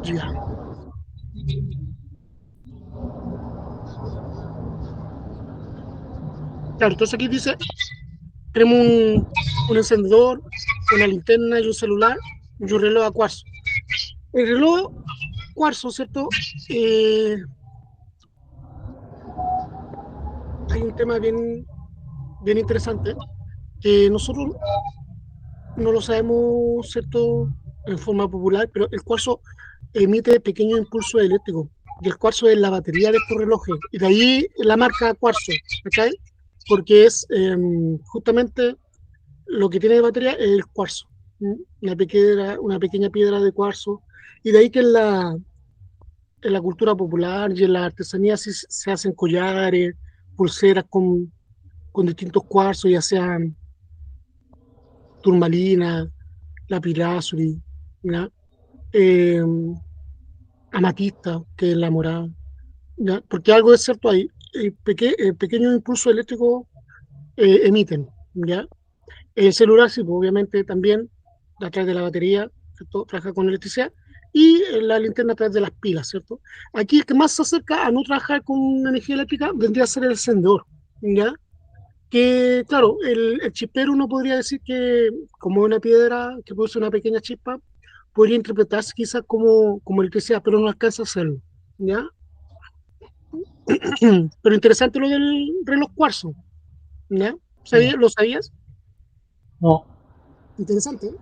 Ya. Claro, entonces aquí dice, tenemos un encendedor, una linterna y un celular y un reloj a cuarzo. El reloj cuarzo, ¿cierto? Hay un tema bien interesante que nosotros no lo sabemos, ¿cierto? En forma popular, pero el cuarzo emite pequeños impulsos eléctricos. Y el cuarzo es la batería de estos relojes. Y de ahí la marca cuarzo, ¿cachai? Porque es justamente lo que tiene de batería es el cuarzo. Una pequeña piedra de cuarzo. Y de ahí que en la cultura popular y en la artesanía sí se hacen collares, pulseras con distintos cuarzos, ya sean turmalina, lapislázuli, ¿ya? Eh, amatista, que es la morada, ¿ya? Porque algo es cierto ahí, pequeños impulsos eléctricos emiten, ¿ya? El celular, sí, pues, obviamente también, a través de la batería, ¿cierto? Trabaja con electricidad, y la linterna a través de las pilas, ¿cierto? Aquí el que más se acerca a no trabajar con energía eléctrica vendría a ser el encendedor, ¿ya? Que, claro, el chispero uno podría decir que, como una piedra que produce una pequeña chispa, podría interpretarse quizás como electricidad, pero no alcanza a hacerlo, ¿ya? Pero interesante lo del reloj cuarzo, ¿ya? Ya. ¿Lo sabías? No, Interesante, ¿eh?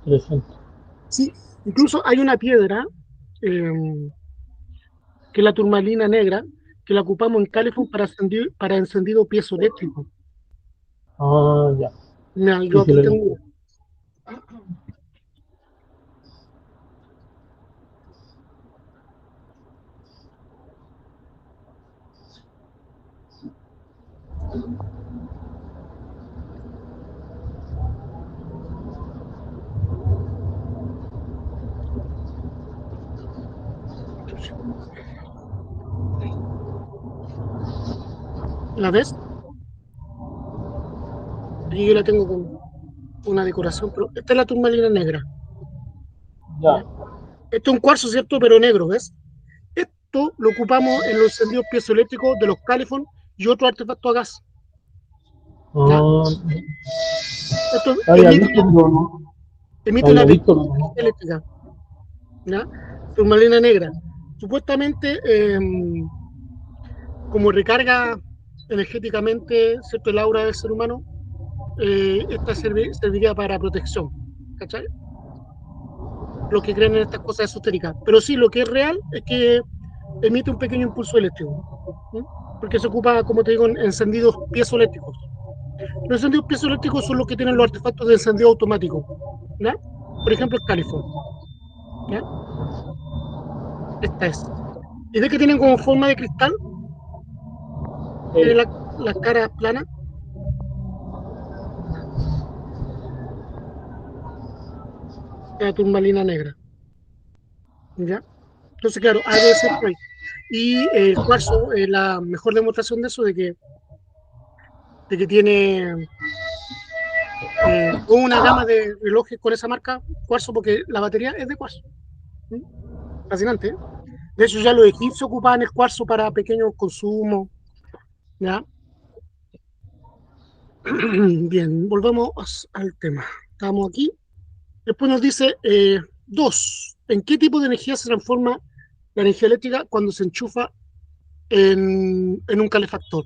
interesante. Sí, incluso hay una piedra, eh, que es la turmalina negra, que la ocupamos en Calefón para encendido piezoeléctrico. Ah, ya. Mira, yo Sí, sí, aquí lo he tengo visto. una. ¿La ves? Aquí yo la tengo con una decoración, pero esta es la turmalina negra, Ya. ¿ya? Esto es un cuarzo, ¿cierto? Pero negro, ¿ves? Esto lo ocupamos en los encendidos piezoeléctricos de los Calefón y otros artefactos a gas, ¿ya? Ah, Esto la había visto, pero no. La emite una había pequeña visto, pero energía no. eléctrica, ¿ya? Turmalina negra. Supuestamente, como recarga energéticamente, ¿cierto? El aura del ser humano, esta serviría para protección, ¿cachai? Los que creen en estas cosas esotéricas. Pero sí, lo que es real es que emite un pequeño impulso eléctrico, ¿sí? Porque se ocupa, como te digo, en encendidos piezoeléctricos. Los encendidos piezoeléctricos son los que tienen los artefactos de encendido automático, ¿ya? Por ejemplo, el califón, ¿ya? Esta es. Y de que tienen como forma de cristal, tiene Eh, la cara plana, la turmalina negra, ¿ya? Entonces, claro, algo de cierto ahí. Y el cuarzo es la mejor demostración de eso, de que tiene toda una gama de relojes con esa marca, cuarzo, porque la batería es de cuarzo. ¿Mm? Fascinante, ¿eh? De hecho, ya los egipcios ocupaban el cuarzo para pequeños consumos, ¿ya? Bien, volvamos al tema. Estamos aquí. Después nos dice, dos, ¿en qué tipo de energía se transforma la energía eléctrica cuando se enchufa en un calefactor?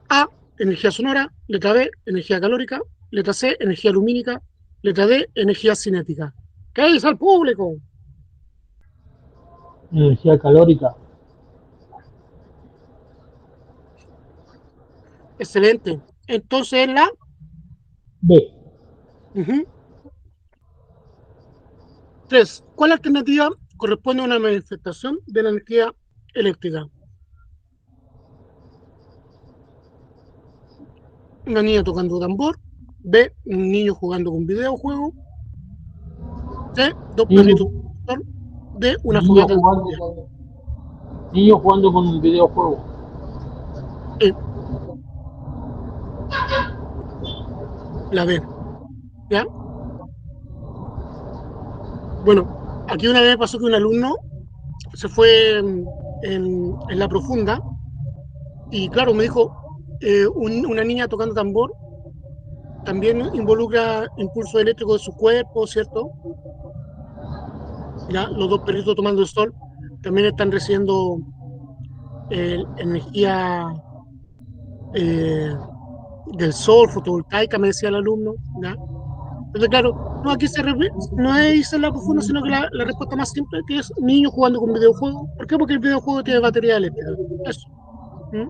A, energía sonora; letra B, energía calórica; letra C, energía lumínica; letra D, energía cinética. ¿Qué dice el público? energía calórica. Excelente. Entonces, B. ujú. 3. ¿Cuál alternativa corresponde a una manifestación de la energía eléctrica? Una niña tocando tambor; B, un niño jugando con videojuego; C, dos Niños, perritos; D, una niños fogata jugando encendida. con, niños jugando con un videojuego. E, la B, ¿ya? Bueno, Aquí una vez pasó que un alumno se fue en la profunda y claro, me dijo, una niña tocando tambor también involucra impulso eléctrico de su cuerpo, ¿cierto? Ya, los dos perritos tomando el sol también están recibiendo energía eh, del sol, fotovoltaica, me decía el alumno, ¿ya? Entonces, claro, no, aquí no es irse en la profunda, sino que la respuesta más simple que es niños jugando con videojuegos. ¿Por qué? Porque el videojuego tiene batería eléctrica. Eso. ¿Mm?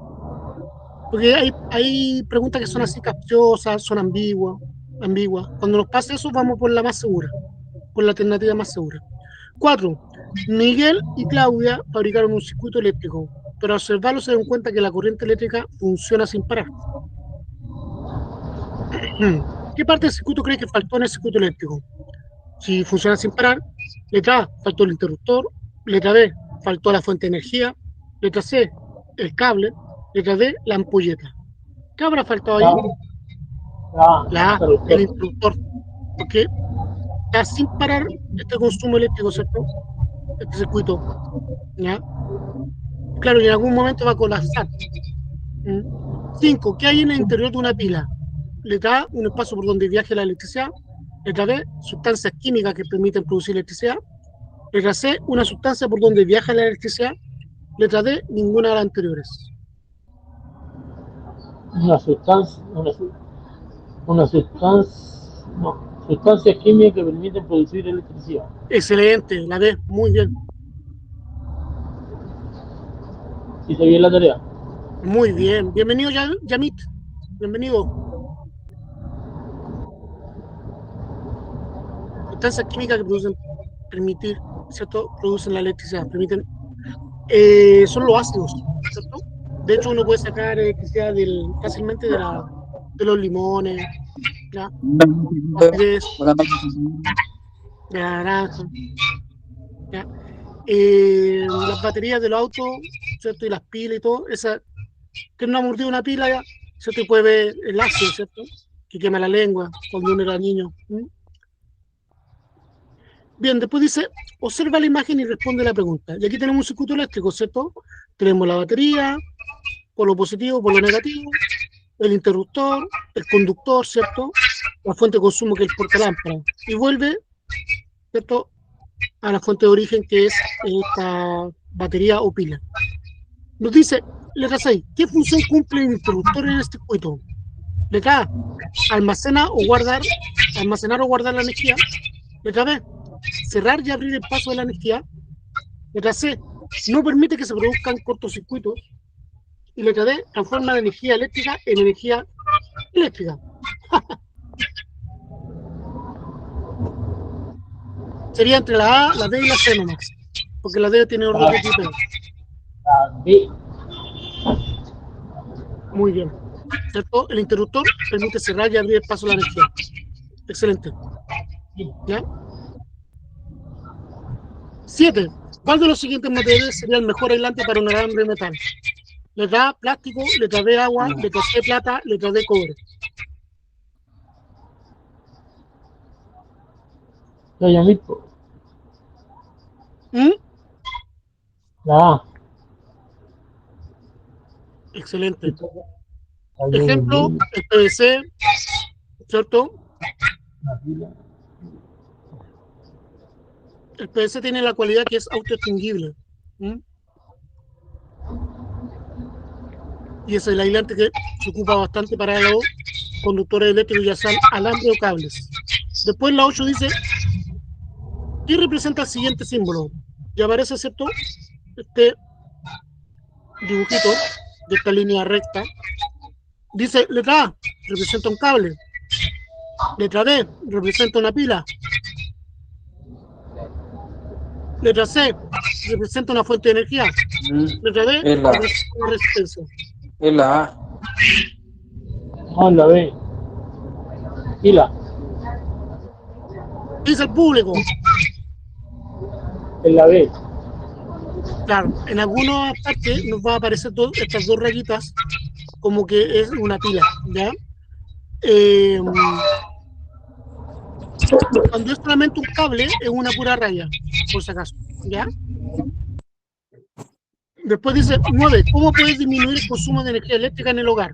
Porque hay preguntas que son así capciosas, son ambiguas. Cuando nos pasa eso, vamos por la más segura, por la alternativa más segura. 4. Miguel y Claudia fabricaron un circuito eléctrico, pero al observarlo se dan cuenta que la corriente eléctrica funciona sin parar. ¿Qué parte del circuito cree que faltó en el circuito eléctrico? Si funciona sin parar, letra A, faltó el interruptor, letra B, faltó la fuente de energía, letra C, el cable, letra D, la ampolleta. ¿Qué habrá faltado ahí? La A, el interruptor, porque está sin parar este consumo eléctrico, ¿cierto? Este circuito, ¿ya? Claro, y en algún momento va a colapsar. 5. ¿Qué hay en el interior de una pila? Letra A, un espacio por donde viaje la electricidad. Letra B, sustancias químicas que permiten producir electricidad. Letra C, una sustancia por donde viaja la electricidad. Letra D, ninguna de las anteriores. Una sustancia, una sustancia, no, sustancias químicas que permiten producir electricidad. Excelente, la D, muy bien. ¿Hice bien la tarea? Muy bien. Bienvenido, Yamit. Bienvenido. Sustancias químicas que producen la electricidad, son los ácidos, ¿cierto? De hecho, uno puede sacar electricidad fácilmente de los limones, ¿ya? De la naranja, ¿ya? Las baterías del auto, ¿cierto? Y las pilas y todo, que no ha mordido una pila, ya, ¿cierto? Y puede ver el ácido, ¿cierto? Que quema la lengua cuando uno era niño. Bien, después dice, observa la imagen y responde la pregunta. Y aquí tenemos un circuito eléctrico, ¿cierto? Tenemos la batería, por lo positivo, por lo negativo, el interruptor, el conductor, ¿cierto? La fuente de consumo que es el portalámpara. Y vuelve, ¿cierto? A la fuente de origen que es esta batería o pila. Nos dice, letra 6, ¿qué función cumple el interruptor en este circuito? Letra A, almacenar o guardar la energía. Letra B, cerrar y abrir el paso de la energía. Letra C, no permite que se produzcan cortocircuitos. Y letra D, transforma la energía eléctrica en energía eléctrica. Sería entre la A, la D y la C nomás, porque la D tiene orden de tipo. La D. Muy bien. ¿Cierto? El interruptor permite cerrar y abrir el paso de la energía. Excelente. ¿Ya? 7. ¿Cuál de los siguientes materiales sería el mejor aislante para un alambre de metal? Letra A, plástico, letra B, agua, letra C, plata, letra D, cobre. Ya mismo. ¿Mm? La A. Excelente. Ejemplo, el PVC, ¿cierto? El PVC tiene la cualidad que es autoextinguible. Y es el aislante que se ocupa bastante para los conductores eléctricos, ya sean alambre o cables. Después la 8 dice, ¿qué representa el siguiente símbolo? Ya aparece, ¿cierto? Este dibujito de esta línea recta. Dice, letra A, representa un cable. Letra B, representa una pila. Letra C, representa una fuente de energía. Letra D, representa una resistencia. Es la A. No, la B. Pila. ¿Qué dice el público? Es la B. Claro, en algunas partes nos va a aparecer estas dos rayitas como que es una pila, ¿ya? Cuando es solamente un cable, es una pura raya, por si acaso, ¿ya? Después dice 9. ¿Cómo puedes disminuir el consumo de energía eléctrica en el hogar?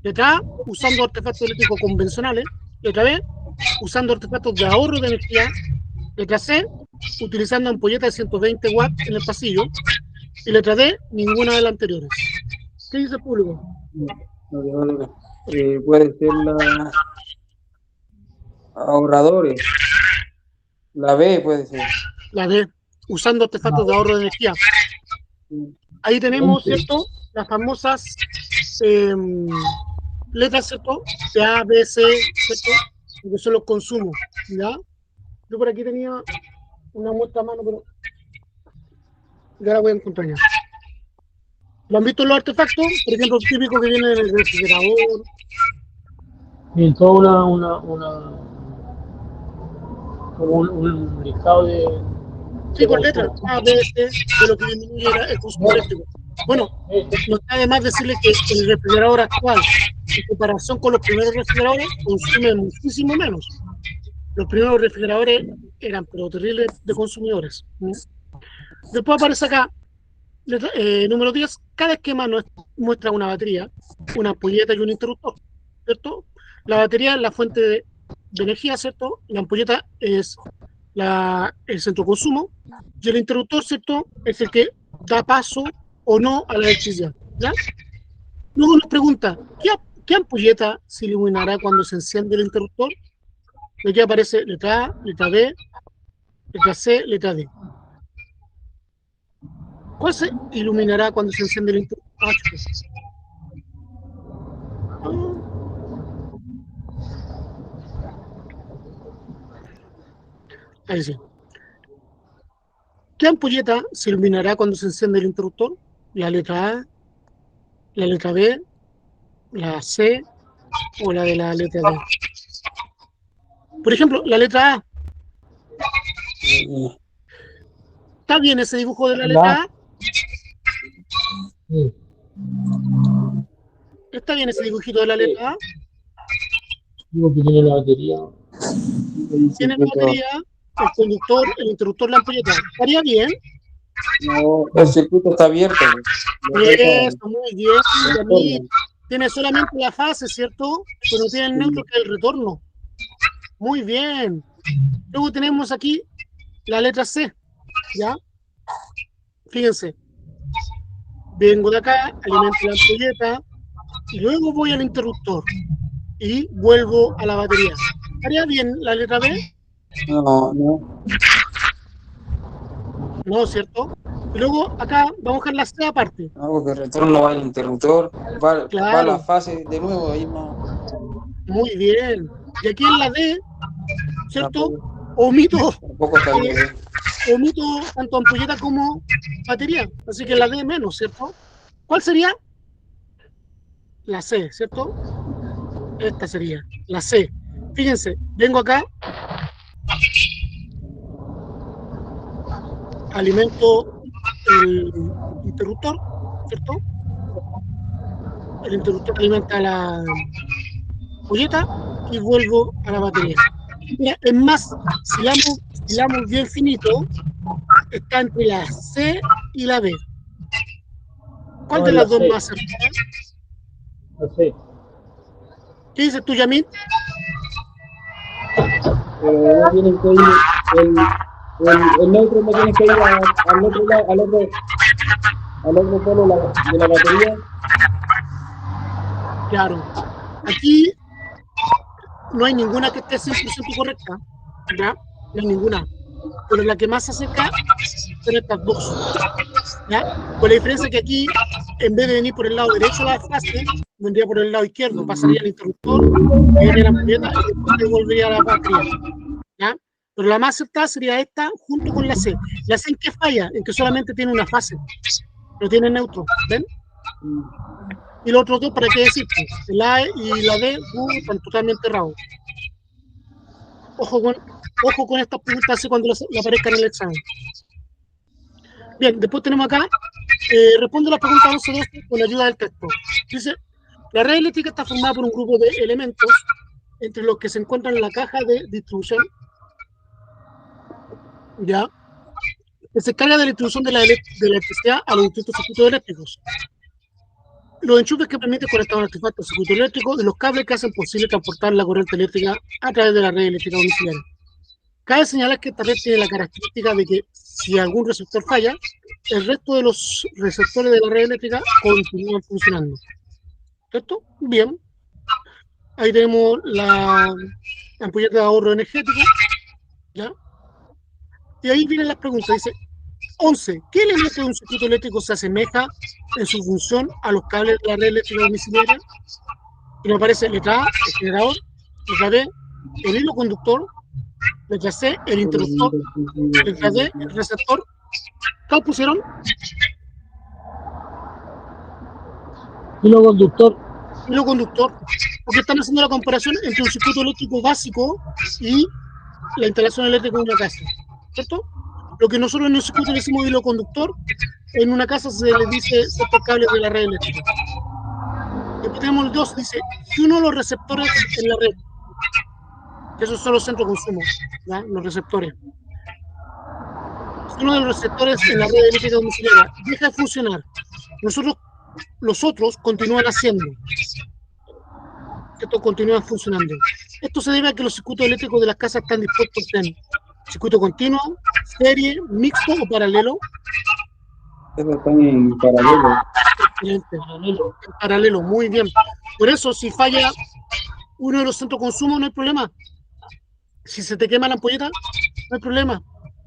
Letra A, usando artefactos eléctricos convencionales. Letra B, usando artefactos de ahorro de energía. Letra C, utilizando ampolletas de 120 watts en el pasillo. Y letra D, ninguna de las anteriores. ¿Qué dice el público? Puede ser la ahorradores. La B puede ser. La D, usando artefactos de ahorro de energía. Ahí tenemos, ¿cierto? Las famosas letras, ¿cierto? De A, B, C, ¿cierto? Que son los consumos, ¿ya? Yo por aquí tenía una muestra a mano, pero ya la voy a encontrar ya. ¿Lo han visto los artefactos? Por ejemplo, típico que viene en el refrigerador. Y toda como un listado de Sí, con letras A, B, C, de lo que disminuye el consumo eléctrico. Bueno, no está de más decirle que el refrigerador actual, en comparación con los primeros refrigeradores, consume muchísimo menos. Los primeros refrigeradores eran pero terribles de consumidores. Después aparece acá, número 10, cada esquema muestra una batería, una ampolleta y un interruptor, ¿cierto? La batería es la fuente de energía, ¿cierto? La ampolleta es el centro de consumo y el interruptor, ¿cierto? Es el que da paso o no a la electricidad, ¿ya? Luego nos pregunta, ¿qué ampolleta se iluminará cuando se enciende el interruptor? Y aquí aparece letra A, letra B, letra C, letra D. ¿Cuál se iluminará cuando se enciende el interruptor? Ahí sí. ¿Qué ampolleta se iluminará cuando se enciende el interruptor? ¿La letra A, la letra B, la C o la de la letra D? Por ejemplo, la letra A. ¿Está bien ese dibujo de la letra A? Sí. ¿Está bien ese dibujito de la letra A? Digo que tiene la batería. Tiene la batería, el conductor, el interruptor, la ampolleta. ¿Estaría bien? No, el circuito está abierto. Eso, muy bien. También tiene solamente la fase, ¿cierto? Pero no tiene el neutro, que es el retorno. Muy bien. Luego tenemos aquí la letra C, ¿ya? Fíjense. Vengo de acá, alimento la ampolleta, y luego voy al interruptor y vuelvo a la batería. ¿Estaría bien la letra B? No, no. No, ¿cierto? Y luego acá vamos a dejar la C aparte. No, porque el retorno va al interruptor, va a Claro, la fase de nuevo, ahí no. muy bien. Y aquí en la D, ¿cierto? Tampoco, Omito tampoco está bien. omito tanto ampolleta como batería. Así que la D menos, ¿cierto? ¿Cuál sería? La C, ¿cierto? Esta sería la C. Fíjense, vengo acá, alimento el interruptor, ¿cierto? El interruptor alimenta la ampolleta y vuelvo a la batería. Mira, es más, si la bien finito, está entre la C y la B. ¿Cuál de las dos más cercana? No sé. ¿Qué dices tú, Yamil? Pero no tienen que ir, el neutro no tiene que ir al otro lado, al otro polo de la batería. Claro. Aquí no hay ninguna que esté 100% correcta, ¿ya? No hay ninguna. Pero la que más se acerca son estas dos, ¿ya? Con la diferencia que aquí, en vez de venir por el lado derecho de la fase, vendría por el lado izquierdo, pasaría el interruptor, vendría la ampolleta y después volvería a la batería, ¿ya? Pero la más acertada sería esta junto con la C. ¿La C en qué falla? En que solamente tiene una fase, no tiene neutro, ¿ven? Y los otros dos, ¿para qué decir? El A y la D están totalmente errados. Ojo con estas preguntas cuando le aparezcan en el examen. Bien, después tenemos acá, responde las preguntas 11 y 12 con ayuda del texto. Dice, la red eléctrica está formada por un grupo de elementos entre los que se encuentran en la caja de distribución, ¿ya? Que se encarga de la distribución de la electricidad a los distintos circuitos eléctricos. Los enchufes que permiten conectar un artefacto al circuito eléctrico y los cables que hacen posible transportar la corriente eléctrica a través de la red eléctrica domiciliaria. Cabe señalar que esta red tiene la característica de que si algún receptor falla, el resto de los receptores de la red eléctrica continúan funcionando. ¿Cierto? Bien. Ahí tenemos la ampolleta de ahorro energético, ¿ya? Y ahí vienen las preguntas. Dice, 11. ¿Qué elemento de un circuito eléctrico se asemeja en su función a los cables de la red eléctrica domiciliaria? Y nos aparece letra A, el generador, letra B, el hilo conductor, letra C, el interruptor, letra D, el receptor. ¿Qué pusieron? Hilo conductor. Hilo conductor, porque están haciendo la comparación entre un circuito eléctrico básico y la instalación eléctrica de una casa, ¿cierto? Lo que nosotros en un circuito le decimos hilo conductor, en una casa se le dice ciertos cables de la red eléctrica. Después tenemos el 2, dice, si uno de los receptores en la red, que esos son los centros de consumo, ¿ya? Los receptores. Si uno de los receptores en la red eléctrica domiciliaria deja de funcionar, los otros continúan haciendo. Estos continúan funcionando. Esto se debe a que los circuitos eléctricos de las casas están dispuestos en circuito continuo, serie, mixto o paralelo. Están en paralelo. Excelente. En paralelo, muy bien. Por eso, si falla uno de los centros de consumo, no hay problema. Si se te quema la ampolleta, no hay problema.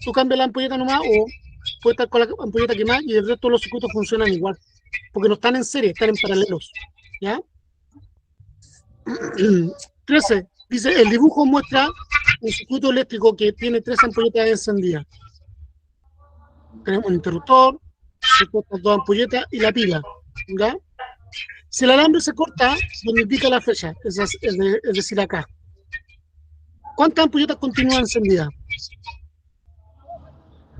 Tú cambias la ampolleta nomás o puedes estar con la ampolleta quemada y el resto de los circuitos funcionan igual. Porque no están en serie, están en paralelos. ¿Ya? 13. Dice, el dibujo muestra un circuito eléctrico que tiene 3 ampolletas encendidas. Tenemos un interruptor, estas 2 ampolletas y la pila. ¿Ya? Si el alambre se corta, donde indica la fecha, es decir, acá. ¿Cuántas ampolletas continúan encendidas?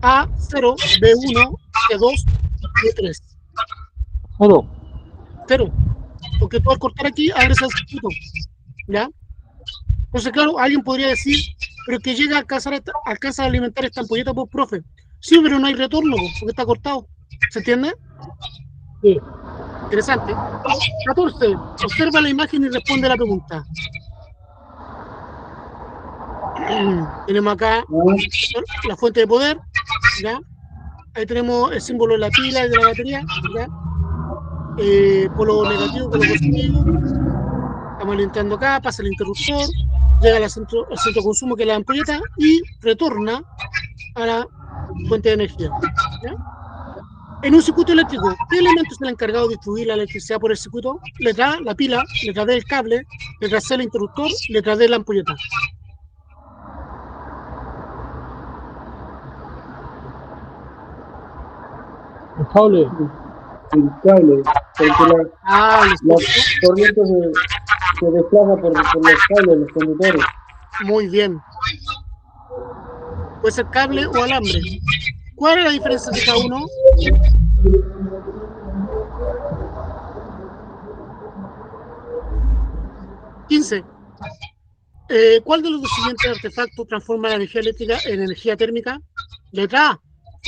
A, 0, B1, C2, B3. 0. Porque tú al cortar aquí abres el circuito. ¿Ya? Entonces, claro, alguien podría decir, pero que llega a alcanzar a alimentar esta ampolleta, pues, profe. Sí, pero no hay retorno, porque está cortado. ¿Se entiende? Sí. Interesante. 14. Observa la imagen y responde a la pregunta. Tenemos acá la fuente de poder, ¿ya? Ahí tenemos el símbolo de la pila y de la batería, ¿ya? Polo negativo, polo positivo. Estamos alentando acá, pasa el interruptor, llega al centro de consumo, que es la ampolleta, y retorna a la fuente de energía, ¿ya? En un circuito eléctrico, ¿qué elemento es el encargado de distribuir la electricidad por el circuito? Letra A, la pila, letra B, el cable, letra C, el interruptor, letra D, la ampolleta. El cable. El cable, porque la corriente se desplaza por los cables, los conductores. Muy bien. Puede ser cable o alambre. ¿Cuál es la diferencia de cada uno? ¿15? ¿Cuál de los siguientes artefactos transforma la energía eléctrica en energía térmica? Letra A,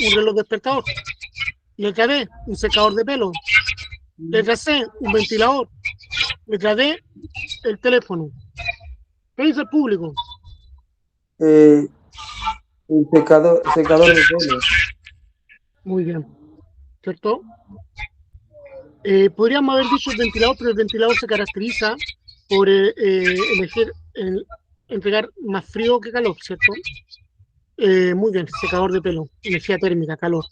un reloj despertador. Letra B, un secador de pelo. Letra C, un ventilador. Letra D, el teléfono. ¿Qué dice el público? El secador de pelo. Muy bien. ¿Cierto? Podríamos haber dicho el ventilador, pero el ventilador se caracteriza por entregar más frío que calor, ¿cierto? Muy bien, secador de pelo, energía térmica, calor.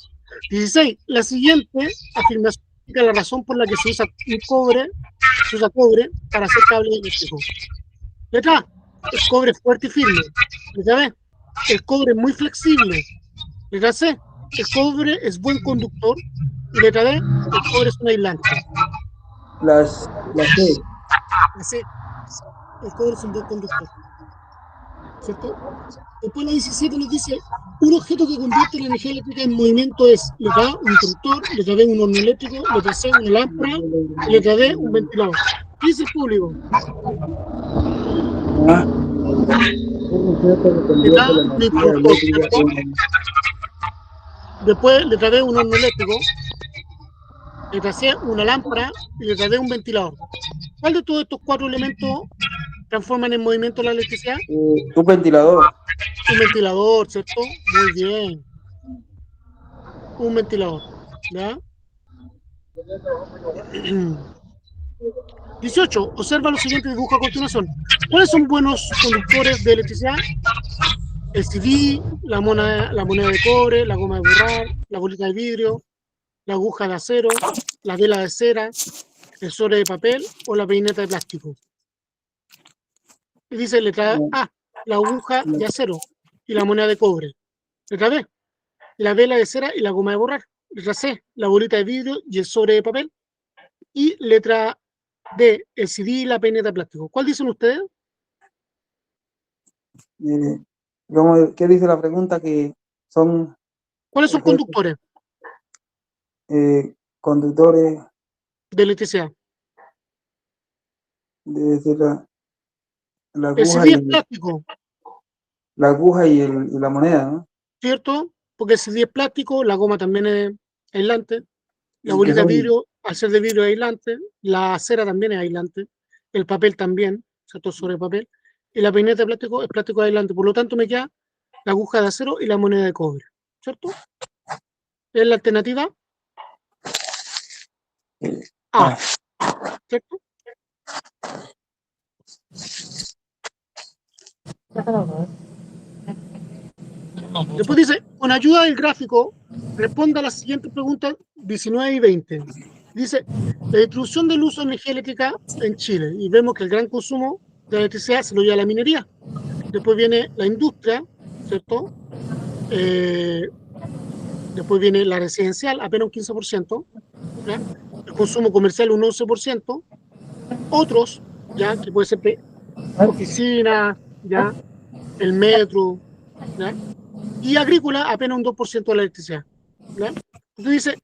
16. La siguiente afirmación indica la razón por la que se usa cobre para hacer cable eléctrico. Letra A, el cobre es fuerte y firme. Letra B, el cobre es muy flexible. Letra C, el cobre es buen conductor. Y letra D, el cobre es un aislante. La C. La C, el cobre es un buen conductor. ¿Cierto? Después la 17 nos dice, un objeto que convierte la energía eléctrica en movimiento es letra A, un interruptor, letra B, un horno eléctrico, letra C, una lámpara, letra D, un ventilador. ¿Qué dice el público? Ah, un objeto que Letra convierte A, la un energía interruptor, eléctrica ¿cierto? Después, letra B, un horno eléctrico. Letra C, una lámpara. Y letra D, un ventilador. ¿Cuál de todos estos cuatro elementos transforman en movimiento la electricidad? un ventilador. Un ventilador, ¿cierto? Muy bien. Un ventilador. ¿Ya? 18. Observa los siguientes dibujos a continuación. ¿Cuáles son buenos conductores de electricidad? El CD, la moneda de cobre, la goma de borrar, la bolita de vidrio, la aguja de acero, la vela de cera, el sobre de papel o la peineta de plástico. Y dice letra A, la aguja de acero y la moneda de cobre. Letra B, la vela de cera y la goma de borrar. Letra C, la bolita de vidrio y el sobre de papel. Y letra D, el CD y la peineta de plástico. ¿Cuál dicen ustedes? ¿Qué dice la pregunta? Que son ¿Cuáles son objetos conductores conductores de electricidad? de la El aguja CD es plástico, la aguja y la moneda, ¿no? ¿cierto? Porque el CD es plástico, la goma también es aislante, la Y que bolita de son, vidrio, al ser de vidrio es aislante, la cera también es aislante, el papel también, ¿cierto? Sobre papel, y la peineta de plástico es plástico aislante. Por lo tanto, me queda la aguja de acero y la moneda de cobre, ¿cierto? Es la alternativa A, ¿cierto? Después dice, con ayuda del gráfico, responda a las siguientes preguntas 19 y 20. Dice, la distribución del uso de energía eléctrica en Chile. Y vemos que el gran consumo de electricidad se lo lleva a la minería. Después viene la industria, ¿cierto? Después viene la residencial, apenas un 15%. ¿Ya? El consumo comercial un 11%. Otros, ya, que puede ser oficinas, ya, el metro, ¿ya? Y agrícola apenas un 2% de la electricidad. ¿Ya? Entonces dice,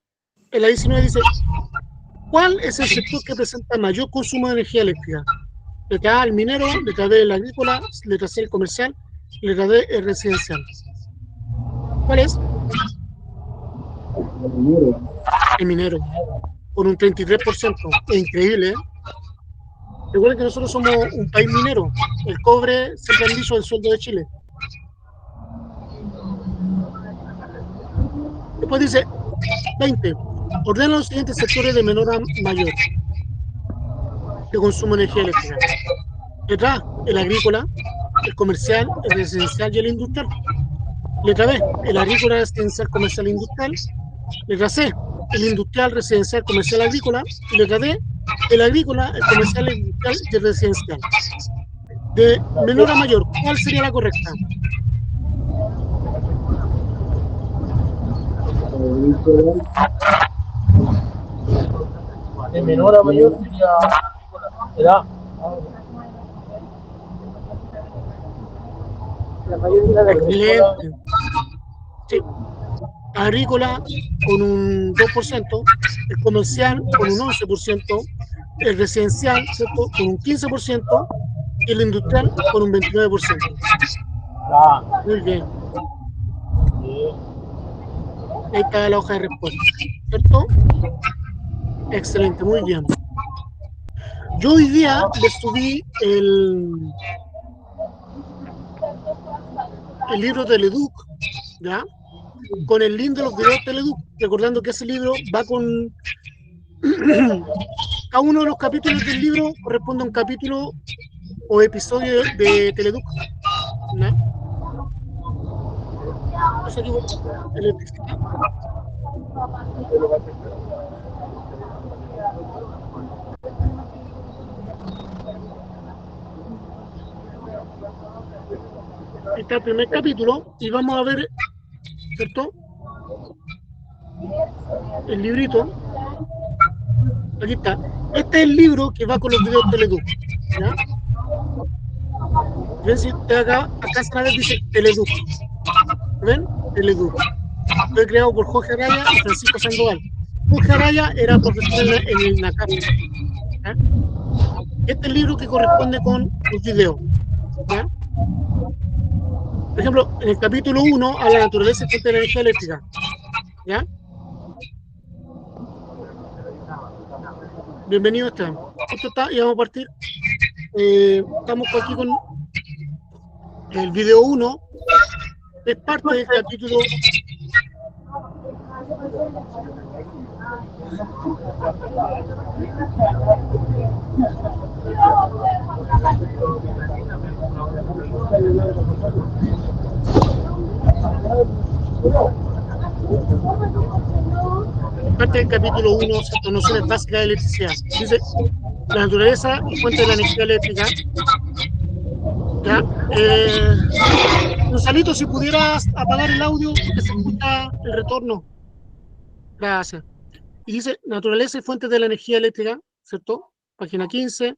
en la 19 dice, ¿cuál es el sector que presenta mayor consumo de energía eléctrica? Letra A, el minero, letra B, el agrícola, letra C, el comercial, letra D, el residencial. ¿Cuál es? El minero, con un 33%. Es increíble, ¿eh? Recuerden que nosotros somos un país minero. El cobre, siempre han dicho, el sueldo de Chile. Después dice, 20. Ordena los siguientes sectores de menor a mayor de consumo de energía eléctrica. Letra A, el agrícola, el comercial, el residencial y el industrial. Letra B, el agrícola, residencial, comercial e industrial. Letra C, el industrial, residencial, comercial, agrícola. Y letra D, el agrícola, el comercial, el industrial y el residencial. De menor a mayor, ¿cuál sería la correcta? De menor a mayor será la mayoría de Excelente. Sí. Agrícola con un 2%, el comercial con un 11%, el residencial, ¿cierto?, con un 15% y el industrial con un 29%. Muy bien. Ahí está la hoja de respuesta, ¿cierto? Excelente, muy bien. Yo hoy día le subí el libro de Leduc, ¿ya? Con el link de los videos de Leduc, recordando que ese libro va con... Cada uno de los capítulos del libro corresponde a un capítulo o episodio de Teleduc, ¿no? ¿No se equivocó? Electricidad. Está el primer capítulo y vamos a ver, ¿cierto? El librito. Aquí está. Este es el libro que va con los videos Teleduc, ¿ya? ¿Ven? Si usted acá se la dice Teleduc. ¿Ven? Teleduc. Fue creado por Jorge Araya y Francisco Sandoval. Jorge Araya era profesor en el NACAP. ¿Ya? Este es el libro que corresponde con los videos. ¿ya? Por ejemplo, en el capítulo 1, a la naturaleza y fuente de la energía eléctrica, ¿ya? Bienvenido, Esteban. Esto está, y vamos a partir. Estamos aquí con el video 1, es parte del capítulo. Parte del capítulo 1, nociones básicas de electricidad. Dice, la naturaleza y fuente de la energía eléctrica, ¿ya? Gonzalito, si pudieras apagar el audio porque se escucha el retorno. Gracias. Y dice, naturaleza y fuentes de la energía eléctrica, ¿cierto? Página 15,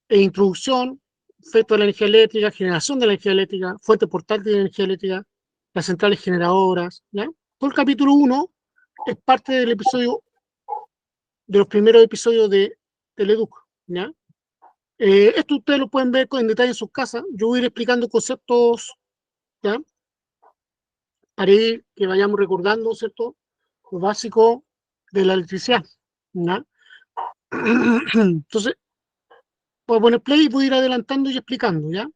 introducción, efecto de la energía eléctrica, generación de la energía eléctrica, fuente portátil de energía eléctrica, las centrales generadoras, ¿ya? Todo el capítulo 1 es parte del episodio, de los primeros episodios de Teleduc, ¿ya? Esto ustedes lo pueden ver en detalle en sus casas. Yo voy a ir explicando conceptos, ¿ya? Para ir que vayamos recordando, ¿cierto? Lo básico de la electricidad, ¿ya? Entonces, voy a poner play y voy a ir adelantando y explicando, ¿ya?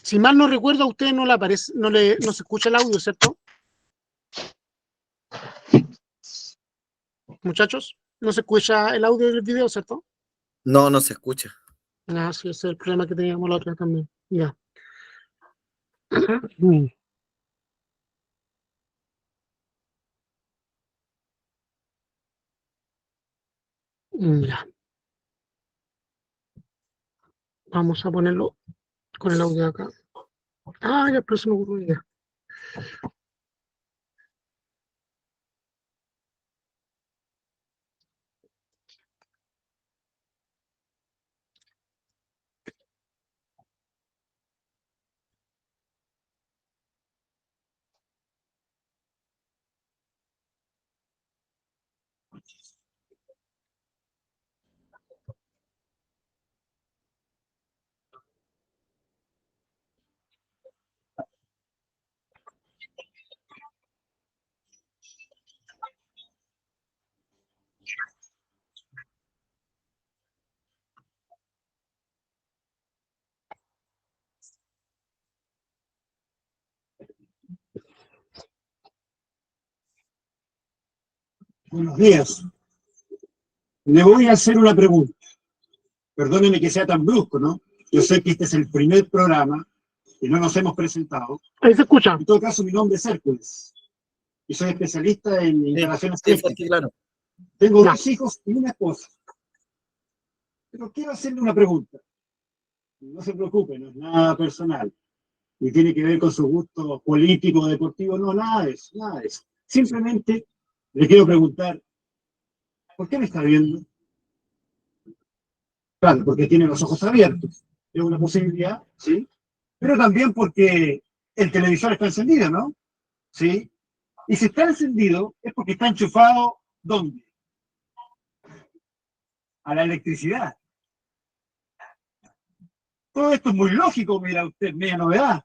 Si mal no recuerdo, a ustedes no le aparece, no se escucha el audio, ¿cierto? Muchachos, no se escucha el audio del video, ¿cierto? No, no se escucha. Ah, sí, ese es el problema que teníamos la otra vez también. Ya. Ya. Vamos a ponerlo con el audio de acá. Ah, ya, pero se me ocurrió ya. Buenos días. Le voy a hacer una pregunta. Perdóneme que sea tan brusco, ¿no? Yo sé que este es el primer programa y no nos hemos presentado. Ahí se escucha. En todo caso, mi nombre es Hércules y soy especialista en instalaciones Sí, eléctricas. claro. Tengo 2 hijos y una esposa. Pero quiero hacerle una pregunta. No se preocupe, no es nada personal. Ni tiene que ver con su gusto político o deportivo. No, nada de eso, nada de eso. Simplemente le quiero preguntar, ¿por qué me está viendo? Claro, porque tiene los ojos abiertos. Es una posibilidad, ¿sí? Pero también porque el televisor está encendido, ¿no? ¿Sí? Y si está encendido es porque está enchufado, ¿dónde? A la electricidad. Todo esto es muy lógico, mira usted, media novedad.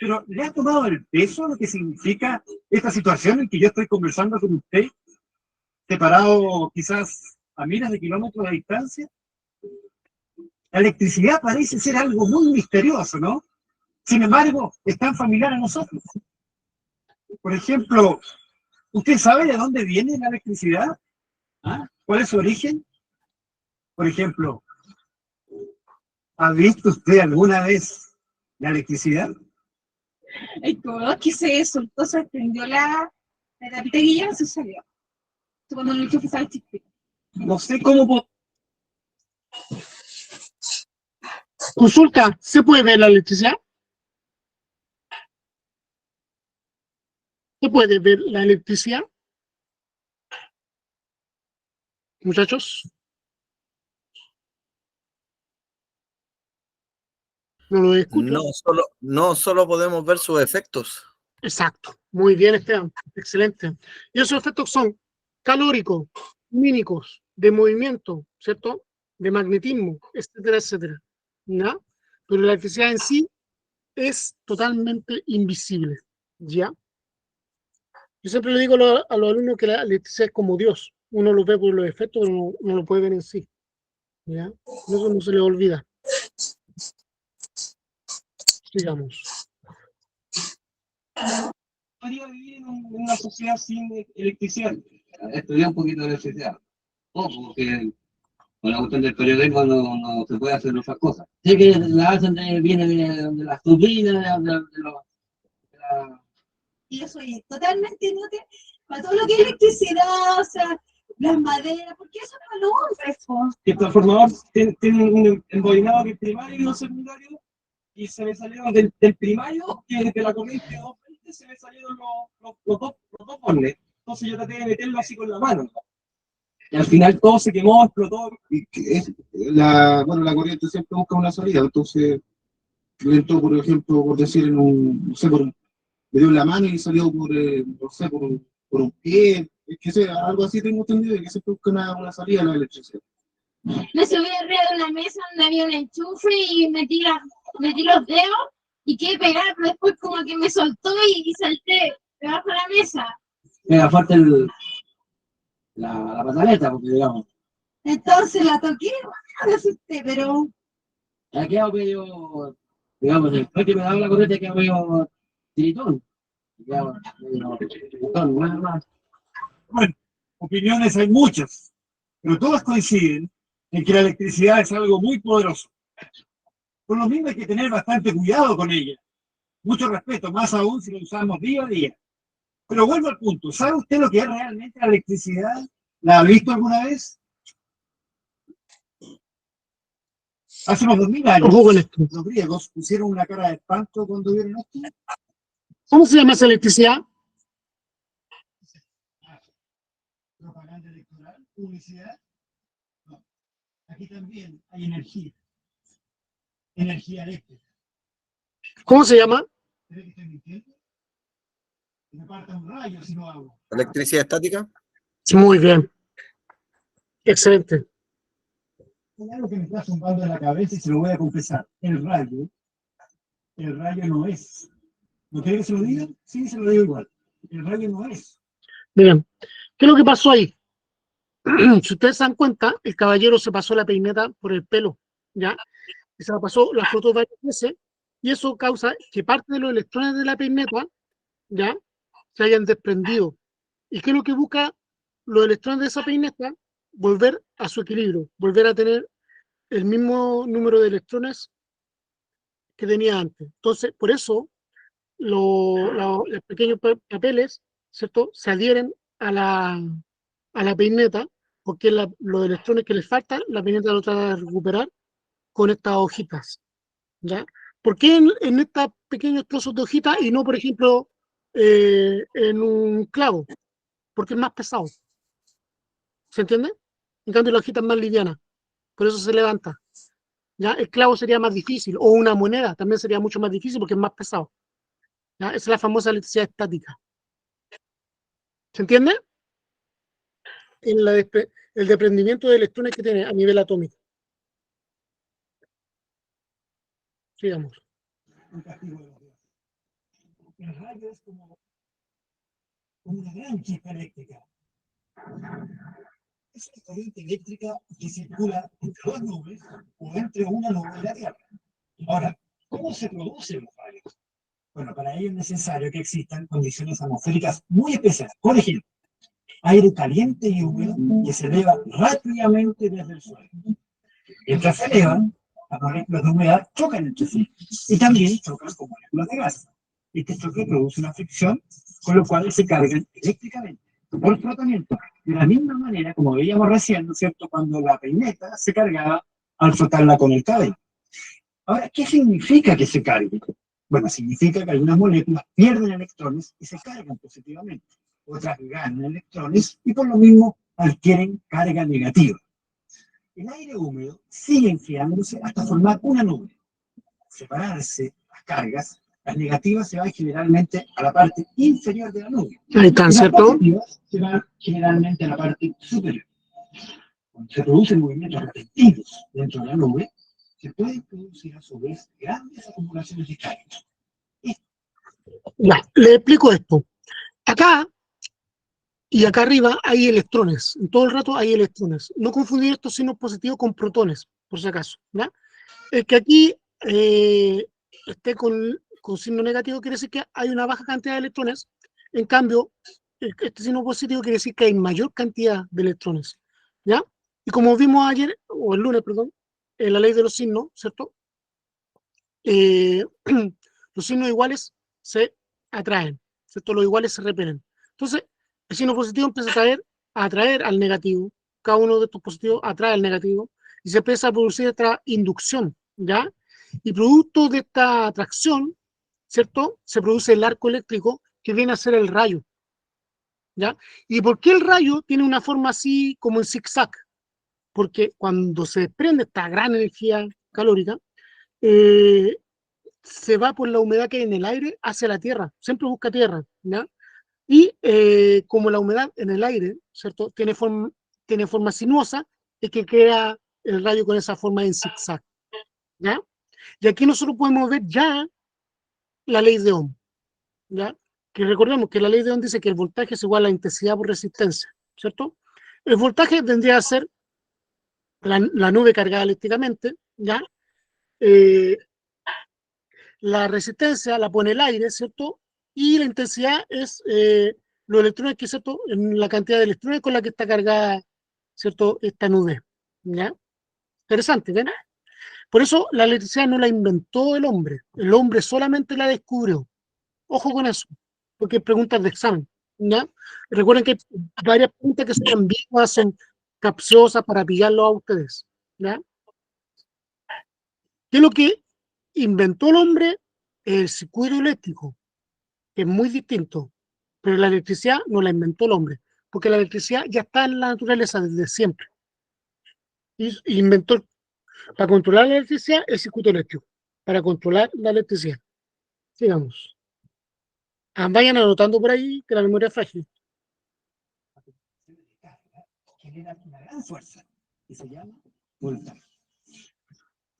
Pero ¿le ha tomado el peso lo que significa esta situación en que yo estoy conversando con usted, separado quizás a miles de kilómetros de distancia? La electricidad parece ser algo muy misterioso, ¿no? Sin embargo, es tan familiar a nosotros. Por ejemplo, ¿usted sabe de dónde viene la electricidad? ¿Ah? ¿Cuál es su origen? Por ejemplo, ¿ha visto usted alguna vez la electricidad? El cobrón que se soltó, se prendió la tapita que ya se salió. Cuando lo hizo que sale chispito. No sé cómo... Consulta, ¿se puede ver la electricidad? ¿Se puede ver la electricidad? Muchachos. no lo escucho. No solo podemos ver sus efectos. Exacto, muy bien, Esteban, excelente. Y esos efectos son calóricos, lumínicos, de movimiento, ¿cierto? De magnetismo, etcétera, etcétera. ¿Ya? Pero la electricidad en sí es totalmente invisible, ¿ya? Yo siempre le digo a los alumnos que la electricidad es como Dios. Uno lo ve por los efectos, pero no lo puede ver en sí, ¿ya? Eso no se le olvida. Digamos. Podría vivir en una sociedad sin electricidad. Estudié un poquito de electricidad. Porque con la cuestión del periodismo no se puede hacer esas cosas. Sé que la hacen viene de las turbinas, de la... Y yo soy totalmente inútil para todo lo que es electricidad, o sea, las maderas, porque eso es para los hombres, po. El transformador tiene un embobinado que es primario y no secundario, y se me salieron del primario, que es de la corriente de 220, se me salieron los dos bornes. Entonces yo traté de meterlo así con la mano. Y al final todo se quemó, explotó. Y que bueno, la corriente siempre busca una salida, entonces yo entro, por ejemplo, por decir, no sé, me dio en la mano y salió no sé, por un pie, es que sea, algo así tengo entendido, que siempre busca una salida a la electricidad. Me subí arriba de una mesa donde había un enchufe y metí los dedos y quedé pegada, pero después como que me soltó y salté debajo de la mesa. Me falta la pataleta, porque digamos. Entonces la toqué, me asusté, pero Ya quedado medio, digamos, después que me daba la corriente quedado medio tiritón. Quedado medio tiritón, nada más. Bueno, opiniones hay muchas, pero todas coinciden en que la electricidad es algo muy poderoso. Por lo mismo hay que tener bastante cuidado con ella. Mucho respeto, más aún si lo usamos día a día. Pero vuelvo al punto. ¿Sabe usted lo que es realmente la electricidad? ¿La ha visto alguna vez? Hace unos 2000 años, Ojo con esto. los griegos pusieron una cara de espanto cuando vieron esto. ¿Cómo se llama esa electricidad? Propaganda electoral, publicidad. No. Aquí también hay energía. Energía eléctrica. ¿Cómo se llama? ¿Cree que estoy mintiendo? Me parta un rayo si no hago. ¿Electricidad estática? Muy bien. Excelente. Hay algo que me está zumbando en la cabeza y se lo voy a confesar. El rayo no es. ¿No quiere que se lo diga? Sí, se lo digo igual. El rayo no es. Miren, ¿qué es lo que pasó ahí? Si ustedes se dan cuenta, el caballero se pasó la peineta por el pelo, ¿ya? Y se la pasó, la frotó varias veces, y eso causa que parte de los electrones de la peineta, ¿ya? Se hayan desprendido. ¿Y qué es lo que busca los electrones de esa peineta? Volver a su equilibrio, volver a tener el mismo número de electrones que tenía antes. Entonces, por eso los pequeños papeles, ¿cierto?, se adhieren a la peineta, porque los electrones que les faltan, la peineta lo trata de recuperar con estas hojitas, ¿ya? ¿Por qué en estos pequeños trozos de hojita y no, por ejemplo, en un clavo? Porque es más pesado, ¿se entiende? En cambio, la hojita es más liviana, por eso se levanta, ¿ya? El clavo sería más difícil, o una moneda también sería mucho más difícil porque es más pesado, ¿ya? Esa es la famosa electricidad estática, ¿se entiende? El desprendimiento de electrones que tiene a nivel atómico, digamos. Un castigo de los dioses. El rayo es como una gran chispa eléctrica. Es una corriente eléctrica que circula entre dos nubes o entre una nube y la Tierra. Ahora, ¿cómo se producen los rayos? Bueno, para ello es necesario que existan condiciones atmosféricas muy especiales. Por ejemplo, aire caliente y húmedo que se eleva rápidamente desde el suelo. Mientras se elevan, las moléculas de humedad chocan entre sí y también chocan con moléculas de gas. Este choque produce una fricción, con lo cual se cargan eléctricamente por frotamiento. De la misma manera, como veíamos recién, ¿no es cierto?, cuando la peineta se cargaba al frotarla con el cabello. Ahora, ¿qué significa que se cargue? Bueno, significa que algunas moléculas pierden electrones y se cargan positivamente. Otras ganan electrones y por lo mismo adquieren carga negativa. El aire húmedo sigue enfriándose hasta formar una nube. separarse las cargas, las negativas se van generalmente a la parte inferior de la nube. Ahí están, Y las ¿cierto? positivas se van generalmente a la parte superior. Cuando se producen movimientos repetidos dentro de la nube, se pueden producir a su vez grandes acumulaciones de cargas. Ya, le explico esto. Acá y acá arriba hay electrones. En todo el rato hay electrones. No confundir estos signos positivos con protones, por si acaso. ¿Ya? El que aquí esté con signo negativo quiere decir que hay una baja cantidad de electrones. En cambio, este signo positivo quiere decir que hay mayor cantidad de electrones. ¿Ya? Y como vimos ayer, o el lunes, perdón, en la ley de los signos, ¿cierto? Eh, los signos iguales se atraen, ¿cierto? Los iguales se repelen. Entonces, el signo positivo empieza a atraer al negativo. Cada uno de estos positivos atrae al negativo y se empieza a producir esta inducción, ¿ya? Y producto de esta atracción, ¿cierto? Se produce el arco eléctrico que viene a ser el rayo, ¿ya? ¿Y por qué el rayo tiene una forma así como en zigzag? Porque cuando se desprende esta gran energía calórica, eh, se va por la humedad que hay en el aire hacia la tierra, siempre busca tierra, ¿ya? Y como la humedad en el aire, ¿cierto? Tiene forma sinuosa, es que crea el rayo con esa forma en zigzag, ¿ya? Y aquí nosotros podemos ver ya la ley de Ohm, ¿ya? Que recordemos que la ley de Ohm dice que el voltaje es igual a la intensidad por resistencia, ¿cierto? El voltaje tendría que ser la nube cargada eléctricamente, ¿ya? Eh, la resistencia la pone el aire, ¿cierto? Y la intensidad es los electrones que, ¿cierto? En la cantidad de electrones con la que está cargada, ¿cierto? Esta nube, ¿ya? Interesante, ¿ven? Por eso la electricidad no la inventó el hombre solamente la descubrió. Ojo con eso, porque hay preguntas de examen, ¿ya? Recuerden que hay varias preguntas que son ambiguas, son capciosas para pillarlo a ustedes, ¿ya? ¿Qué es lo que inventó el hombre? El circuito eléctrico, que es muy distinto, pero la electricidad no la inventó el hombre, porque la electricidad ya está en la naturaleza desde siempre. Y inventó para controlar la electricidad el circuito eléctrico, para controlar la electricidad. Sigamos. Vayan anotando por ahí que la memoria es frágil. Genera una gran fuerza que se llama voltaje.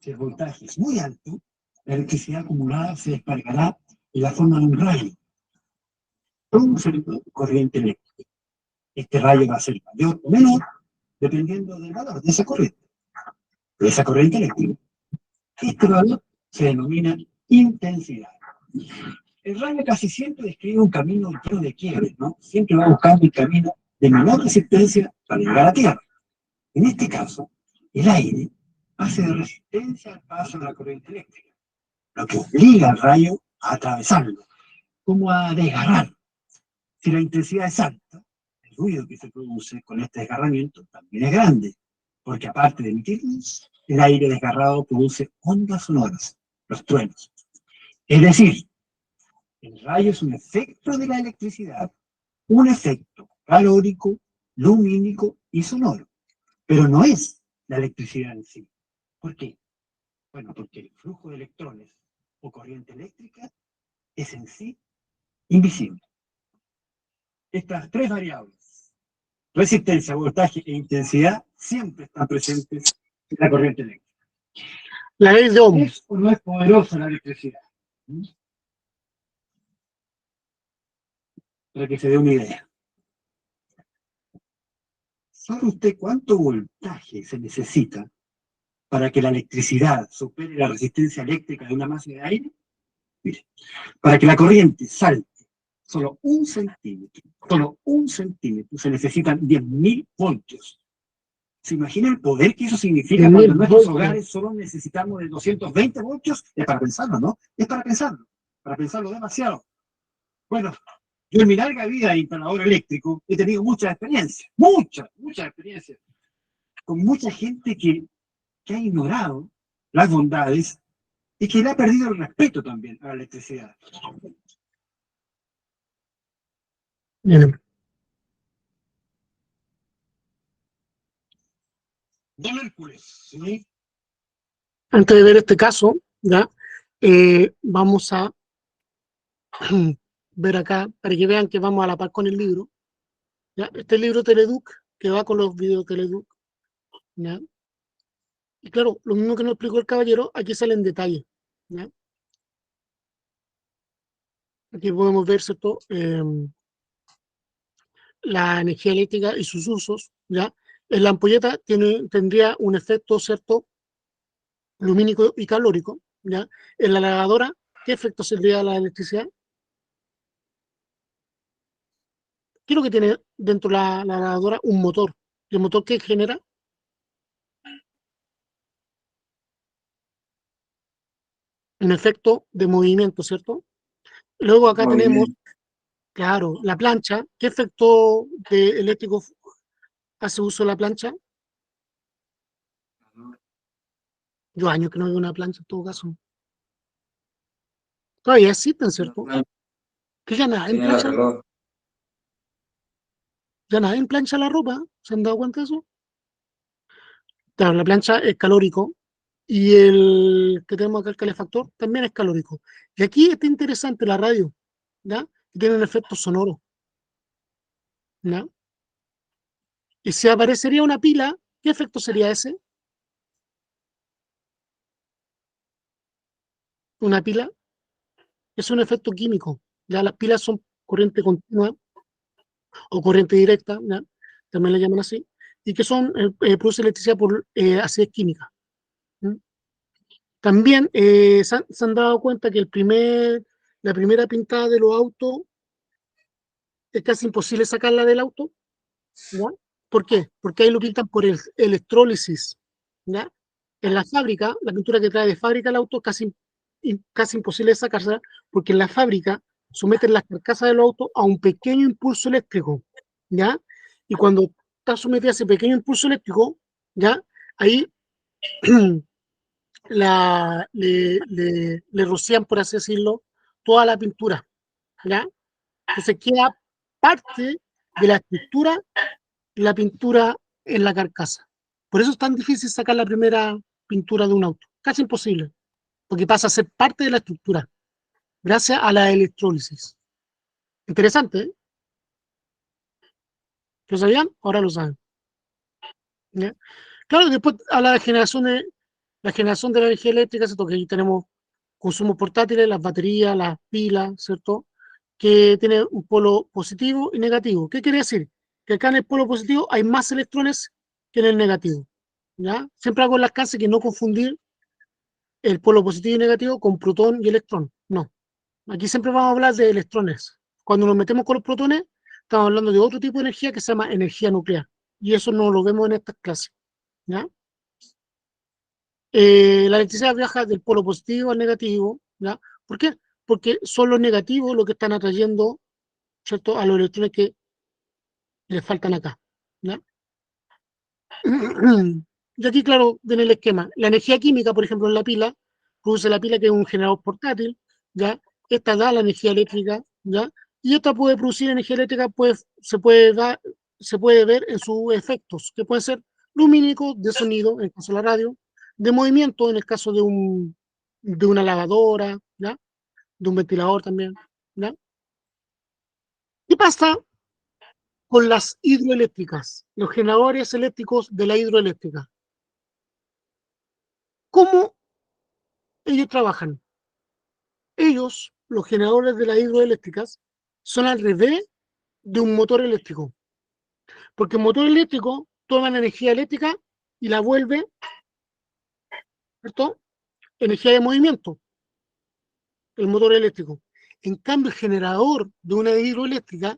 Si el voltaje es muy alto, la electricidad acumulada se descargará en la forma de un rayo, produciendo corriente eléctrica. Este rayo va a ser mayor o menor dependiendo del valor de esa corriente eléctrica. Este valor se denomina intensidad. El rayo casi siempre describe un camino lleno de quiebres, ¿no? Siempre va buscando el camino de menor resistencia para llegar a la Tierra. En este caso, el aire hace de resistencia al paso de la corriente eléctrica, lo que obliga al rayo a atravesarlo, como a desgarrar. Si la intensidad es alta, el ruido que se produce con este desgarramiento también es grande, porque aparte de emitir luz, el aire desgarrado produce ondas sonoras, los truenos. Es decir, el rayo es un efecto de la electricidad, un efecto calórico, lumínico y sonoro, pero no es la electricidad en sí. ¿Por qué? Bueno, porque el flujo de electrones o corriente eléctrica es en sí invisible. Estas tres variables, resistencia, voltaje e intensidad, siempre están presentes en la corriente eléctrica. La ley de Ohm. ¿Es o no es poderosa la electricidad? Para que se dé una idea. ¿Sabe usted cuánto voltaje se necesita para que la electricidad supere la resistencia eléctrica de una masa de aire? Mire, para que la corriente salte solo un centímetro, se necesitan 10.000 voltios. ¿Se imagina el poder que eso significa cuando en nuestros hogares solo necesitamos de 220 voltios? Es para pensarlo, ¿no? Es para pensarlo demasiado. Bueno, yo en mi larga vida de instalador eléctrico he tenido muchas experiencias, muchas experiencias, con mucha gente que ha ignorado las bondades y que le ha perdido el respeto también a la electricidad. Bien. Don Hércules, ¿sí? Antes de ver este caso, ¿ya? Vamos a ver acá, para que vean que vamos a la par con el libro. ¿Ya? Este libro Teleduc, que va con los videos Teleduc. ¿Ya? Y claro, lo mismo que nos explicó el caballero, aquí sale en detalle. ¿Ya? Aquí podemos ver, ¿cierto? La energía eléctrica y sus usos. ¿Ya? En la ampolleta tendría un efecto, ¿cierto? Lumínico y calórico. ¿Ya? En la lavadora, ¿qué efecto tendría la electricidad? ¿Qué es lo que tiene dentro de la lavadora? Un motor. ¿Y el motor qué genera? Un efecto de movimiento, ¿cierto? Luego acá tenemos, Movimiento. claro, la plancha. ¿Qué efecto eléctrico hace uso de la plancha? Yo años que no veo una plancha en todo caso. Todavía existen, ¿cierto? Que ya nada, en Tiene el plancha, reloj. ya nada, en plancha la ropa. ¿Se han dado cuenta de eso? Claro, la plancha es calórico y el que tenemos acá, el calefactor, también es calórico. Y aquí está interesante la radio, ¿ya? Que tiene un efecto sonoro, ¿ya? Y si aparecería una pila, ¿qué efecto sería ese? Una pila es un efecto químico. Ya las pilas son corriente continua o corriente directa, ¿ya? También le llaman así, y que son produce electricidad por acidez química. ¿Mm? También se han dado cuenta que la primera pintada de los autos es casi imposible sacarla del auto, ¿ya? ¿Por qué? Porque ahí lo pintan por el electrólisis, ¿ya? En la fábrica, la pintura que trae de fábrica el auto es casi imposible de sacarse, porque en la fábrica someten las carcasas del auto a un pequeño impulso eléctrico, ¿ya? Y cuando está sometida a ese pequeño impulso eléctrico, ¿ya? Ahí le rocían, por así decirlo, toda la pintura, ¿ya? Entonces queda parte de la estructura la pintura en la carcasa. Por eso es tan difícil sacar la primera pintura de un auto. Casi imposible, porque pasa a ser parte de la estructura, gracias a la electrólisis. Interesante, ¿eh? ¿Lo sabían? Ahora lo saben. ¿Ya? Claro, después a la generación de la energía eléctrica, ¿cierto? Que ahí tenemos consumos portátiles, las baterías, las pilas, ¿cierto? Que tiene un polo positivo y negativo. ¿Qué quiere decir? Que acá en el polo positivo hay más electrones que en el negativo. ¿Ya? Siempre hago las clases que no confundir el polo positivo y negativo con protón y electrón. No. Aquí siempre vamos a hablar de electrones. Cuando nos metemos con los protones, estamos hablando de otro tipo de energía que se llama energía nuclear. Y eso no lo vemos en estas clases. ¿Ya? La electricidad viaja del polo positivo al negativo. ¿Ya? ¿Por qué? Porque son los negativos los que están atrayendo, ¿cierto?, a los electrones que les faltan acá. ¿Ya? Y aquí, claro, viene el esquema. La energía química, por ejemplo, en la pila, produce la pila, que es un generador portátil, ¿ya? Esta da la energía eléctrica, ¿ya? Y esta puede producir energía eléctrica, pues se puede ver en sus efectos, que pueden ser lumínicos, de sonido, en el caso de la radio, de movimiento, en el caso de una lavadora, ¿ya? De un ventilador también, ¿ya? ¿Qué pasa con las hidroeléctricas, los generadores eléctricos de la hidroeléctrica? ¿Cómo ellos trabajan? Ellos, los generadores de las hidroeléctricas, son al revés de un motor eléctrico, porque el motor eléctrico toma la energía eléctrica y la vuelve, ¿cierto?, energía de movimiento, el motor eléctrico. En cambio, el generador de una hidroeléctrica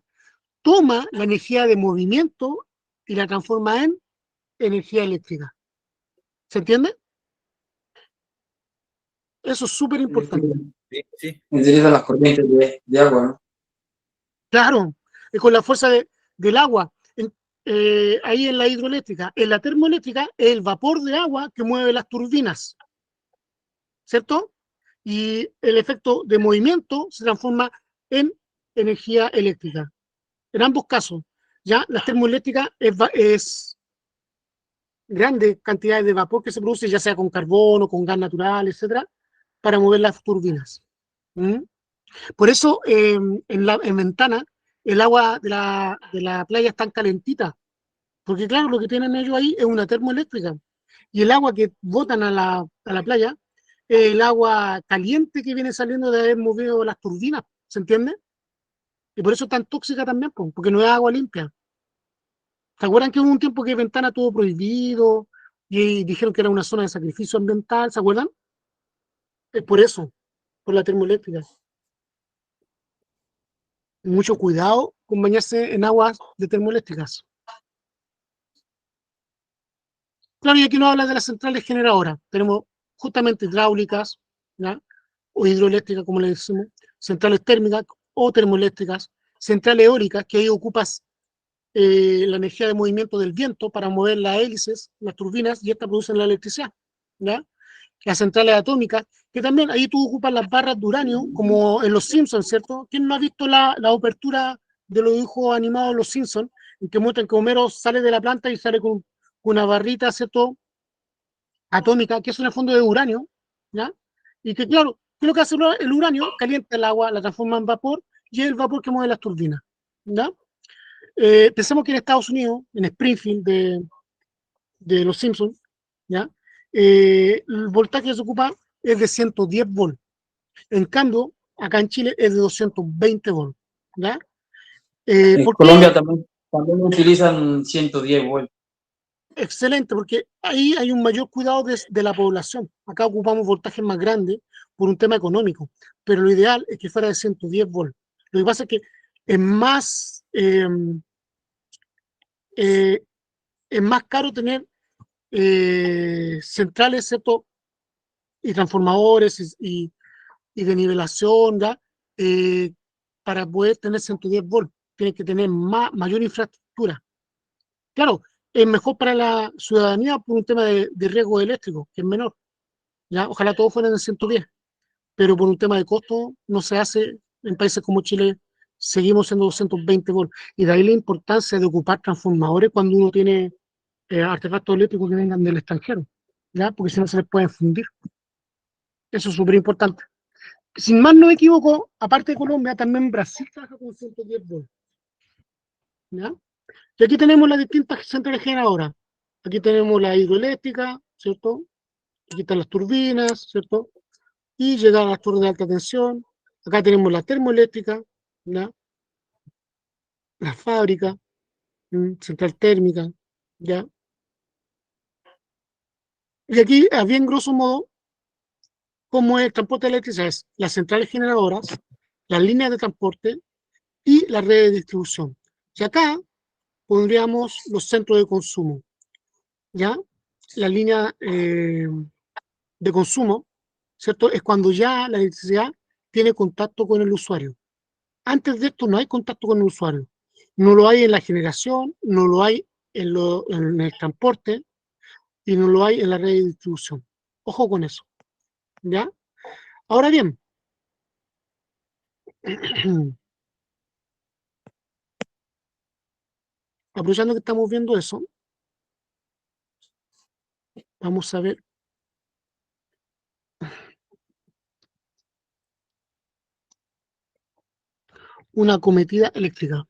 toma la energía de movimiento y la transforma en energía eléctrica. ¿Se entiende? Eso es súper importante. Sí, sí. Utiliza las corrientes de agua, ¿no? Claro, con la fuerza del agua. Ahí en la hidroeléctrica. En la termoeléctrica es el vapor de agua que mueve las turbinas, ¿cierto? Y el efecto de movimiento se transforma en energía eléctrica. En ambos casos, ya las termoeléctricas es grandes cantidades de vapor que se produce, ya sea con carbón o con gas natural, etcétera, para mover las turbinas. ¿Mm? Por eso en Ventana el agua de la playa es tan calentita, porque claro, lo que tienen ellos ahí es una termoeléctrica, y el agua que botan a la playa es el agua caliente que viene saliendo de haber movido las turbinas, ¿se entiende? Y por eso es tan tóxica también, porque no es agua limpia. ¿Se acuerdan que hubo un tiempo que Ventana tuvo prohibido y dijeron que era una zona de sacrificio ambiental? ¿Se acuerdan? Es por eso, por la termoeléctrica. Mucho cuidado con bañarse en aguas de termoeléctricas. Claro, y aquí no habla de las centrales generadoras. Tenemos justamente hidráulicas, ¿ya? O hidroeléctricas, como le decimos, centrales térmicas o termoeléctricas, centrales eólicas, que ahí ocupas la energía de movimiento del viento para mover las hélices, las turbinas, y estas producen la electricidad, ¿ya? Las centrales atómicas, que también ahí tú ocupas las barras de uranio, como en Los Simpsons, ¿cierto? ¿Quién no ha visto la apertura de los dibujos animados de Los Simpsons, en que muestran que Homero sale de la planta y sale con una barrita, ¿cierto? Atómica, que es en el fondo de uranio, ¿ya? Y que, claro, ¿qué es lo que hace el uranio? Calienta el agua, la transforma en vapor, y es el vapor que mueve las turbinas, ¿ya? Pensemos que en Estados Unidos, en Springfield de Los Simpsons, ¿ya? El voltaje que se ocupa es de 110 volts. En cambio, acá en Chile es de 220 volts, ¿ya? En ¿Por Colombia qué? también utilizan 110 vueltas. Excelente, porque ahí hay un mayor cuidado de la población. Acá ocupamos voltajes más grandes por un tema económico, pero lo ideal es que fuera de 110 volts. Lo que pasa es que es más, eh, es más caro tener centrales, ¿cierto? Y transformadores y de nivelación, ¿ya? Eh, para poder tener 110 volts. Tiene que tener mayor infraestructura. Claro, es mejor para la ciudadanía por un tema de riesgo eléctrico, que es menor. ¿Ya? Ojalá todos fueran de 110, pero por un tema de costo no se hace. En países como Chile seguimos siendo 220 volts. Y de ahí la importancia de ocupar transformadores cuando uno tiene artefactos eléctricos que vengan del extranjero, ¿ya? Porque si no se les puede fundir. Eso es súper importante. Sin más no me equivoco, aparte de Colombia, también Brasil trabaja con 110 volts, ¿ya? Y aquí tenemos las distintas centrales generadoras. Aquí tenemos la hidroeléctrica, ¿cierto? Aquí están las turbinas, ¿cierto? Y llegan a las torres de alta tensión. Acá tenemos la termoeléctrica, ¿ya? La fábrica, central térmica, ¿ya? Y aquí, a bien grosso modo, cómo es el transporte de electricidad, es las centrales generadoras, las líneas de transporte y la red de distribución. Y acá pondríamos los centros de consumo, ¿ya? La línea de consumo, ¿cierto? Es cuando ya la electricidad tiene contacto con el usuario. Antes de esto no hay contacto con el usuario. No lo hay en la generación, no lo hay en el transporte y no lo hay en la red de distribución. Ojo con eso, ¿ya? Ahora bien, aprovechando que estamos viendo eso, vamos a ver una acometida eléctrica.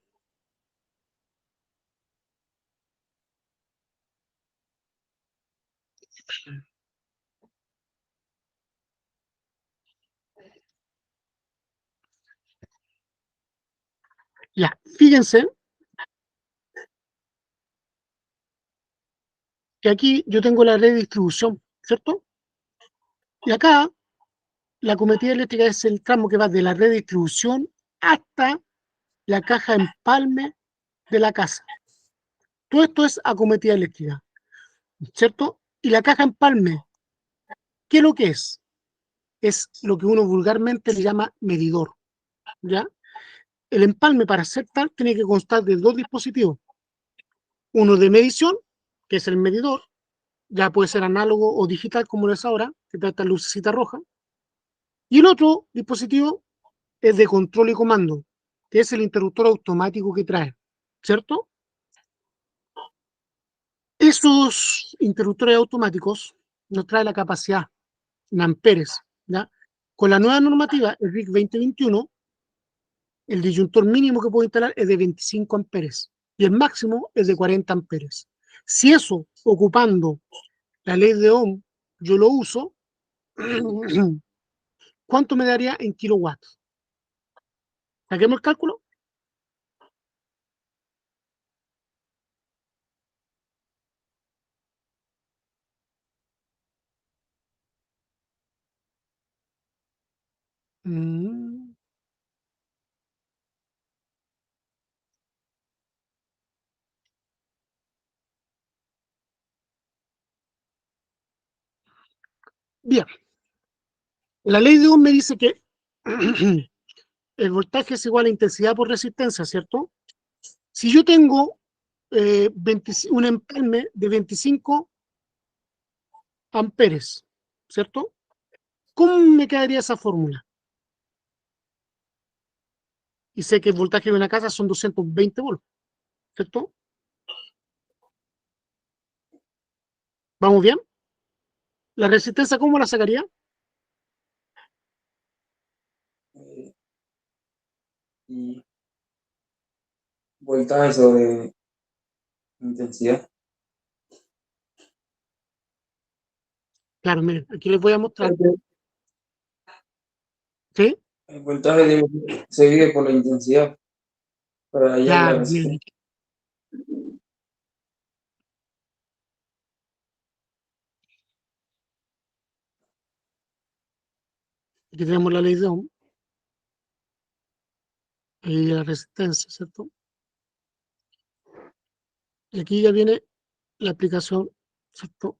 Ya, fíjense que aquí yo tengo la red de distribución, ¿cierto? Y acá la acometida eléctrica es el tramo que va de la red de distribución hasta la caja empalme de la casa. Todo esto es acometida eléctrica, ¿cierto? Y la caja empalme, ¿qué es lo que es? Es lo que uno vulgarmente le llama medidor, ¿ya? El empalme, para ser tal, tiene que constar de dos dispositivos. Uno de medición, que es el medidor, ya puede ser análogo o digital como lo es ahora, que trae esta lucecita roja. Y el otro dispositivo es de control y comando, que es el interruptor automático que trae, ¿cierto? Esos interruptores automáticos nos traen la capacidad en amperes, ¿ya? Con la nueva normativa, el RIC 2021, el disyuntor mínimo que puedo instalar es de 25 amperes y el máximo es de 40 amperes. Si eso, ocupando la ley de Ohm, yo lo uso, ¿cuánto me daría en kilowatts? Saquemos el cálculo. Mm. Bien, la ley de Ohm me dice que el voltaje es igual a intensidad por resistencia, ¿cierto? Si yo tengo un empalme de 25 amperes, ¿cierto? ¿Cómo me quedaría esa fórmula? Y sé que el voltaje de una casa son 220 volts, ¿cierto? ¿Vamos bien? ¿La resistencia cómo la sacaría? Y voltaje sobre intensidad. Claro, miren, aquí les voy a mostrar. ¿Sí? El voltaje se divide por la intensidad para hallar la Claro, miren. resistencia. Aquí tenemos la ley de Ohm y la resistencia, ¿cierto? Y aquí ya viene la aplicación, ¿cierto?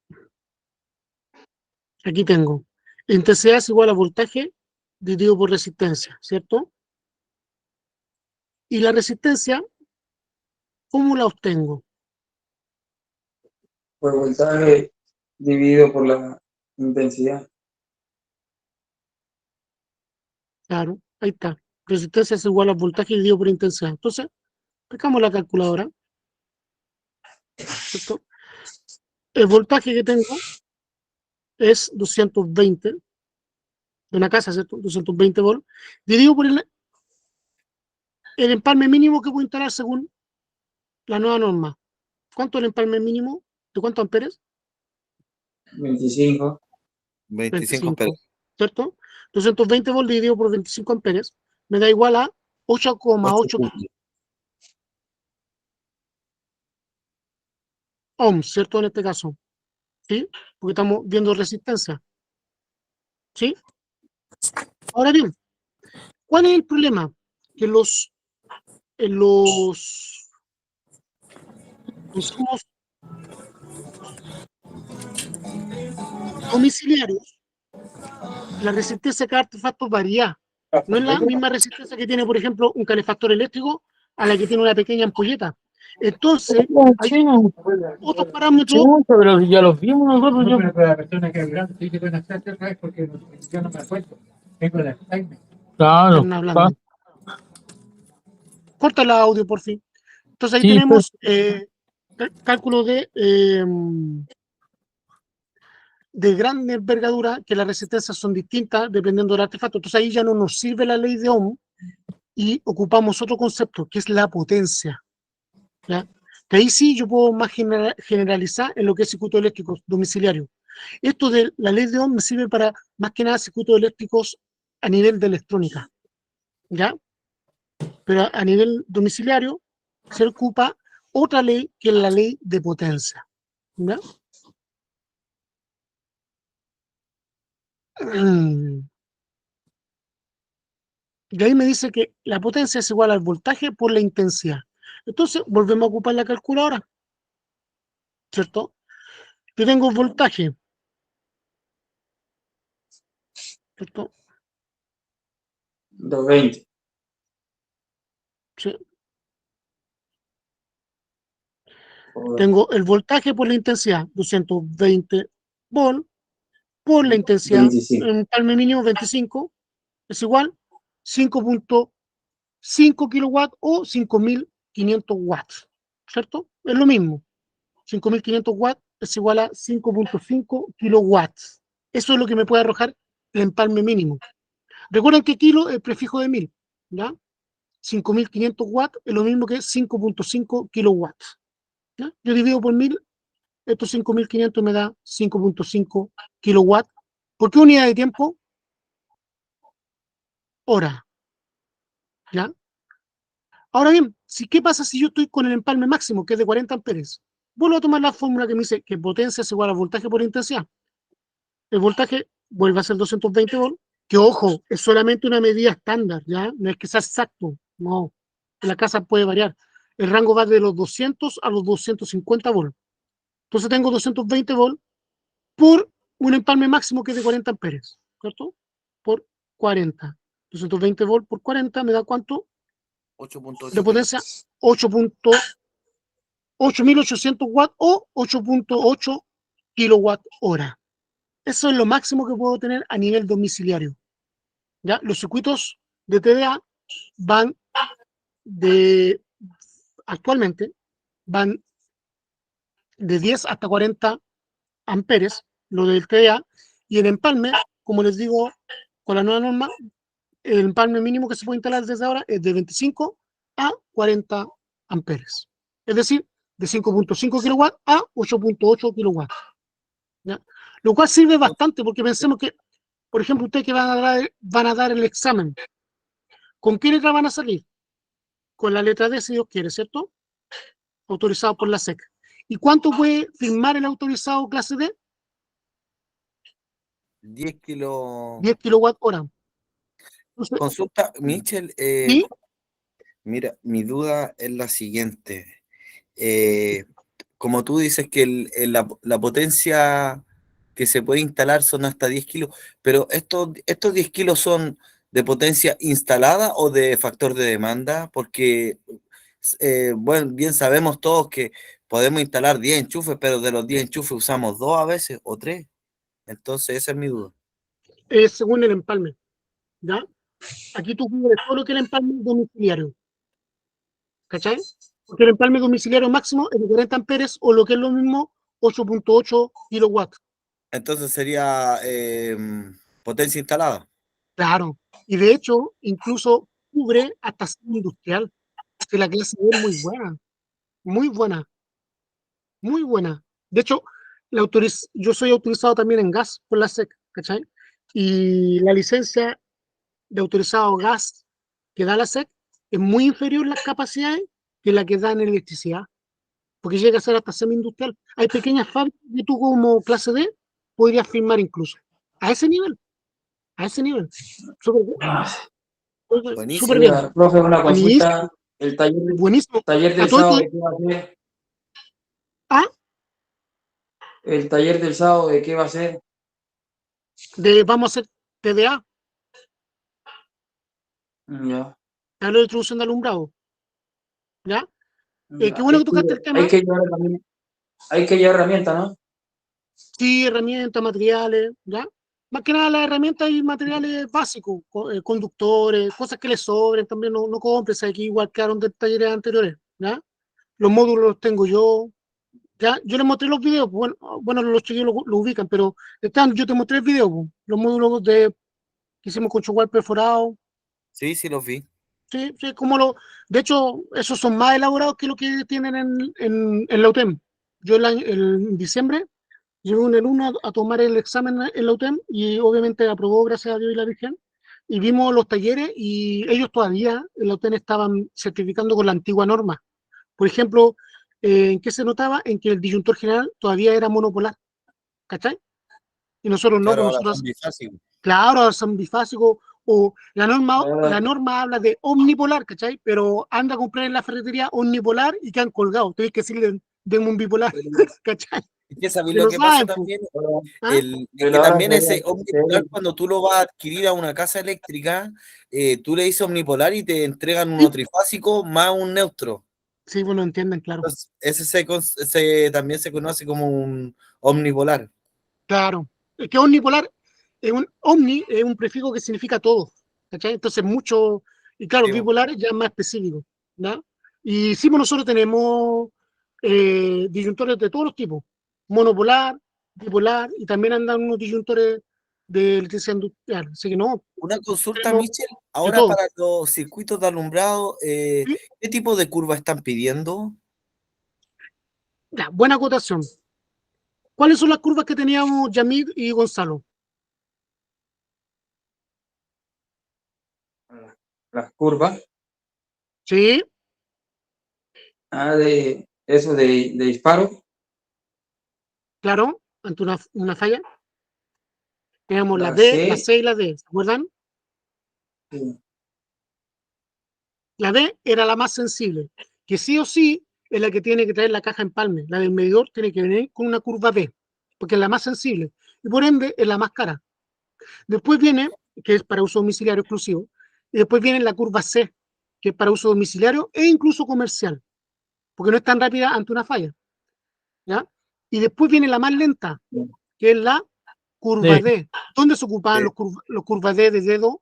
Aquí tengo. Intensidad es igual a voltaje dividido por resistencia, ¿cierto? Y la resistencia, ¿cómo la obtengo? Por voltaje dividido por la intensidad. Claro, ahí está. Resistencia es igual a voltaje dividido por intensidad. Entonces, aplicamos la calculadora, ¿cierto? El voltaje que tengo es 220 de una casa, ¿cierto? 220 volts, dividido por el empalme mínimo que puedo instalar según la nueva norma. ¿Cuánto es el empalme mínimo? ¿De cuántos amperes? 25. 25 amperes. ¿Cierto? 220 volts dividido por 25 amperes me da igual a 8 8,8 puntos. ohms, ¿cierto? En este caso, ¿sí? Porque estamos viendo resistencia, ¿sí? Ahora bien, ¿cuál es el problema? Que en los consumos domiciliarios, la resistencia de cada artefacto varía. No es la misma resistencia que tiene, por ejemplo, un calefactor eléctrico a la que tiene una pequeña ampolleta. Entonces, hay otros parámetros. Pero ya los vimos nosotros. No, pero la persona que es grande sí que pueden hacer otra vez porque yo no me acuerdo. Tengo el Alzheimer. Claro. Están hablando. Corta el audio, por fin. Entonces ahí Sí, tenemos cálculos de gran envergadura, que las resistencias son distintas dependiendo del artefacto. Entonces ahí ya no nos sirve la ley de Ohm y ocupamos otro concepto, que es la potencia. ¿Ya? Que ahí sí yo puedo más generalizar en lo que es circuitos eléctricos domiciliarios. Esto de la ley de Ohm me sirve para más que nada circuitos eléctricos a nivel de electrónica, ¿ya? Pero a nivel domiciliario se ocupa otra ley que es la ley de potencia, ¿ya? Y ahí me dice que la potencia es igual al voltaje por la intensidad. Entonces volvemos a ocupar la calculadora, ¿cierto? Yo tengo voltaje, ¿cierto? 220. Sí. Por Tengo el voltaje por la intensidad, 220 volts, por la intensidad, 25. en palme mínimo 25, es igual 5,5 kilowatts o 5.500 watts, ¿cierto? Es lo mismo. 5.500 watts es igual a 5,5 kilowatts. Eso es lo que me puede arrojar el empalme mínimo. Recuerden que kilo es el prefijo de 1000, ¿ya? 5500 watts es lo mismo que 5.5 kilowatts, ¿ya? Yo divido por 1000, estos 5500 me da 5.5 kilowatts. ¿Por qué unidad de tiempo? Hora, ¿ya? Ahora bien, ¿qué pasa si yo estoy con el empalme máximo, que es de 40 amperes? Vuelvo a tomar la fórmula que me dice que potencia es igual a voltaje por intensidad. El voltaje vuelve a ser 220 volts, que ojo, es solamente una medida estándar, ¿ya? No es que sea exacto, no. En la casa puede variar. El rango va de los 200 a los 250 volts. Entonces tengo 220 volts por un empalme máximo que es de 40 amperes, ¿cierto? Por 40. 220 volts por 40 me da ¿cuánto? 8.8 De potencia 8.800 watts o 8.8 kilowatt hora. Eso es lo máximo que puedo tener a nivel domiciliario. ¿Ya? Los circuitos de TDA van actualmente van de 10 hasta 40 amperes, lo del TDA, y el empalme, como les digo, con la nueva norma, el empalme mínimo que se puede instalar desde ahora es de 25 a 40 amperes. Es decir, de 5.5 kilowatts a 8.8 kilowatts. ¿Ya? Lo cual sirve bastante porque pensemos que, por ejemplo, ustedes que van a dar el examen, ¿con qué letra van a salir? Con la letra D, si Dios quiere, ¿cierto? Autorizado por la SEC. ¿Y cuánto puede firmar el autorizado clase D? 10 kilos. 10 kilowatt hora. Entonces, Consulta, Michel, ¿sí? mira, mi duda es la siguiente. Como tú dices que la potencia que se puede instalar son hasta 10 kilos, pero estos 10 kilos son de potencia instalada o de factor de demanda, porque bueno, bien sabemos todos que podemos instalar 10 enchufes, pero de los 10 enchufes usamos 2 a veces o 3. Entonces, esa es mi duda. Según el empalme. ¿Ya? Aquí tú cubres todo lo que es el empalme domiciliario. ¿Cachai? Porque el empalme domiciliario máximo es de 40 amperes o lo que es lo mismo, 8.8 kilowatts. Entonces sería potencia instalada. Claro. Y de hecho, incluso cubre hasta industrial. Que la clase D es muy buena. Muy buena. Muy buena. De hecho, yo soy autorizado también en gas por la SEC, ¿cachai? Y la licencia de autorizado gas que da la SEC es muy inferior las capacidades que la que da en electricidad, porque llega a ser hasta semi-industrial. Hay pequeñas fábricas que tú como clase D podrías firmar incluso. A ese nivel, a ese nivel. Súper bien. Súper Buenísimo. bien. Oiga, profe, una Buenísimo. consulta. El Buenísimo. taller A del todo sábado, esto, ¿de qué va a ser? ah, El taller del sábado, ¿de qué va a ser? vamos a hacer TDA, Ya, hablo de introducción de alumbrado. ¿Ya? Qué ya. bueno que tocaste el tema. Hay que llevar herramientas, ¿no? Sí, herramientas, materiales, ¿ya? Más que nada las herramientas y materiales básicos, conductores, cosas que les sobren, también no compres, aquí igual quedaron de talleres anteriores, ¿ya? Los módulos los tengo yo, ¿ya? Yo les mostré los videos, bueno los chiquillos lo ubican, pero yo te mostré el video, pues, los módulos que hicimos con chogual perforado, Sí, sí los vi. sí, sí, de hecho, esos son más elaborados que lo que tienen en la UTEM. Yo en diciembre llevé un alumno a tomar el examen en la UTEM y obviamente aprobó, gracias a Dios y la Virgen. Y vimos los talleres y ellos todavía en la UTEM estaban certificando con la antigua norma. Por ejemplo, ¿en qué se notaba? En que el disyuntor general todavía era monopolar, ¿cachai? Y nosotros no, Claro, pues ahora son nosotros, bifásicos. claro, son bifásicos o la Ahora, norma habla de omnipolar, ¿cachai? Pero anda a comprar en la ferretería omnipolar y quedan colgados. Tienes que decirle, denme un bipolar, ¿cachai? Es que sabéis Que lo no que pasa saben, pues. también, ¿Ah? es que pero ahora también ese omnipolar, cuando tú lo vas a adquirir a una casa eléctrica, tú le dices omnipolar y te entregan uno Sí, trifásico más un neutro. sí, pues lo entienden, claro. Entonces, también se conoce como un omnipolar. Claro. Es que omnipolar, omni es un prefijo que significa todo, ¿cachai? Entonces mucho, y claro, Sí, bo. bipolar ya es más específico, ¿no? Y sí, pues nosotros tenemos disyuntores de todos los tipos, monopolar, bipolar, y también andan unos disyuntores de electricidad industrial. Así que no, Una consulta, tenemos Michel. de Ahora todo. para los circuitos de alumbrado, ¿Sí? ¿qué tipo de curva están pidiendo? Ya, buena acotación. ¿Cuáles son las curvas que teníamos Yamid y Gonzalo? Las curvas. Sí, De eso de disparo. claro, ante una falla. Teníamos la La D, la C. C y la D, ¿se acuerdan? La D era la más sensible, que sí o sí es la que tiene que traer la caja empalme. La del medidor tiene que venir con una curva D, porque es la más sensible y por ende es la más cara. Después viene, que es para uso domiciliario exclusivo, y después viene la curva C, que es para uso domiciliario e incluso comercial, porque no es tan rápida ante una falla. ¿Ya? Y después viene la más lenta, que es la curva Sí. D. ¿Dónde se ocupaban Eh, los curvas D de dedo?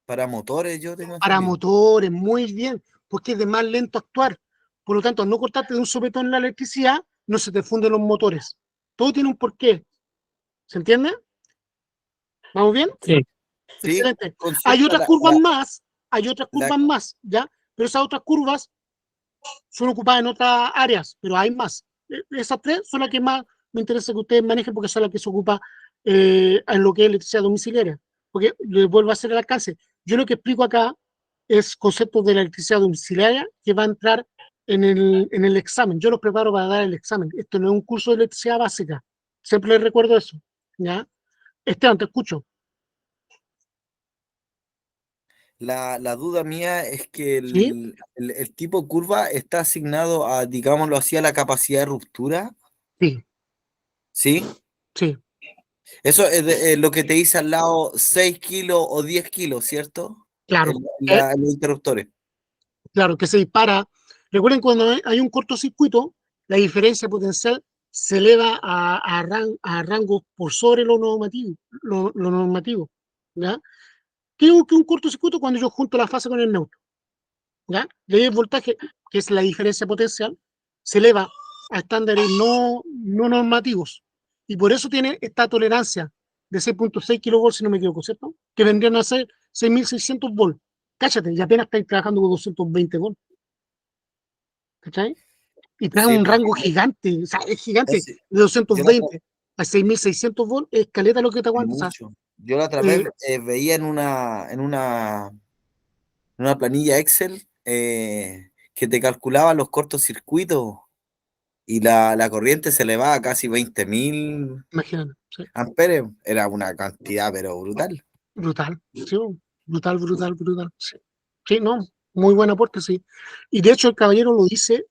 para motores, yo tengo Para entendido. motores, muy bien, porque es de más lento actuar. Por lo tanto, al no cortarte de un sopetón en la electricidad, no se te funden los motores. Todo tiene un porqué. ¿Se entiende? ¿Vamos bien? Sí. Sí, Excelente. Hay consulta otras curvas más, hay otras curvas más, ¿ya? Pero esas otras curvas son ocupadas en otras áreas, pero hay más. Esas tres son las que más me interesa que ustedes manejen porque son las que se ocupa en lo que es electricidad domiciliaria. Porque les vuelvo a hacer el alcance. Yo lo que explico acá es conceptos de la electricidad domiciliaria que va a entrar en el examen. Yo los preparo para dar el examen. Esto no es un curso de electricidad básica. Siempre les recuerdo eso. ¿Ya? Esteban, te escucho. la duda mía es que ¿Sí? el tipo curva está asignado a, digámoslo así, a la capacidad de ruptura, Sí, ¿sí? sí, Eso es, es lo que te dice al lado 6 kilos o 10 kilos, ¿cierto? claro. En los interruptores. Claro, que se dispara. Recuerden, cuando hay un cortocircuito, la diferencia potencial se eleva a rangos por sobre lo normativo. Lo normativo, ¿ya? ¿Qué es un cortocircuito? Cuando yo junto la fase con el neutro, ¿ya? Y ahí el voltaje, que es la diferencia potencial, se eleva a estándares no normativos. Y por eso tiene esta tolerancia de 6.6 kilovolts, si no me equivoco, ¿cierto? Que vendrían a ser 6.600 volts. Cállate, y apenas estáis trabajando con 220 volts. ¿Cachai? Y trae Sí, un pues. rango gigante, o sea, es gigante, Es- de yo la, 220 a 6.600 volts, es caleta lo que te es aguanta, o sea, mucho. Yo la otra vez eh, veía en una planilla Excel que te calculaba los cortocircuitos y la corriente se elevaba a casi 20.000 imagínate, sí, amperes. Era una cantidad, pero brutal. brutal, sí, brutal, brutal, brutal, sí. Sí, no, muy buen aporte, sí. Y de hecho el caballero lo dice,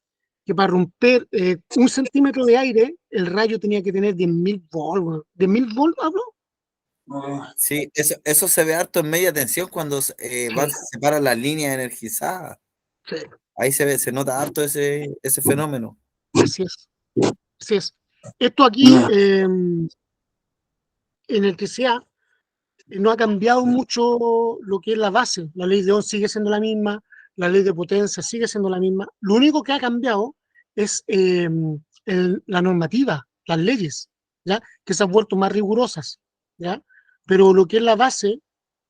que para romper 1 centímetro de aire, el rayo tenía que tener 10.000 volts, weón. ¿10.000 volts hablo? Sí, eso se ve harto en media tensión cuando Sí, se separan las líneas energizadas. sí, Ahí se nota harto ese fenómeno. así es, así es. Esto aquí, en electricidad, no ha cambiado mucho lo que es la base. La ley de Ohm sigue siendo la misma, la ley de potencia sigue siendo la misma. Lo único que ha cambiado es la normativa, las leyes, ¿ya? Que se han vuelto más rigurosas, ¿ya? Pero lo que es la base,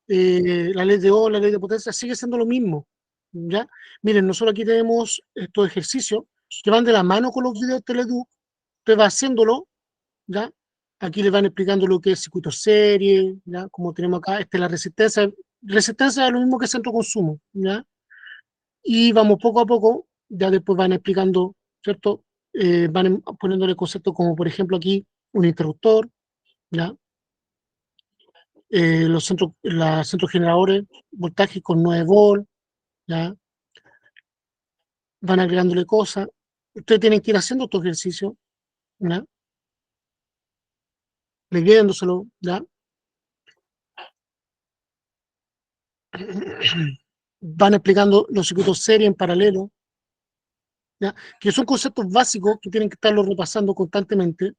la ley de Ohm, la ley de potencia, sigue siendo lo mismo, ¿ya? Miren, nosotros aquí tenemos estos ejercicios que van de la mano con los videos Teledu, usted va haciéndolo, ¿ya? Aquí les van explicando lo que es circuito serie, ¿ya? Como tenemos acá, la resistencia. Resistencia es lo mismo que centro consumo, ¿ya? Y vamos poco a poco, ya después van explicando, ¿cierto? Van poniéndole conceptos como, por ejemplo, aquí un interruptor, ¿ya? Los centros generadores, voltaje con 9 volts, ¿ya? Van agregándole cosas. Ustedes tienen que ir haciendo estos ejercicios, ¿ya? Leyéndoselo, ¿ya? Van explicando los circuitos serie en paralelo, ¿ya? Que son conceptos básicos que tienen que estarlos repasando constantemente,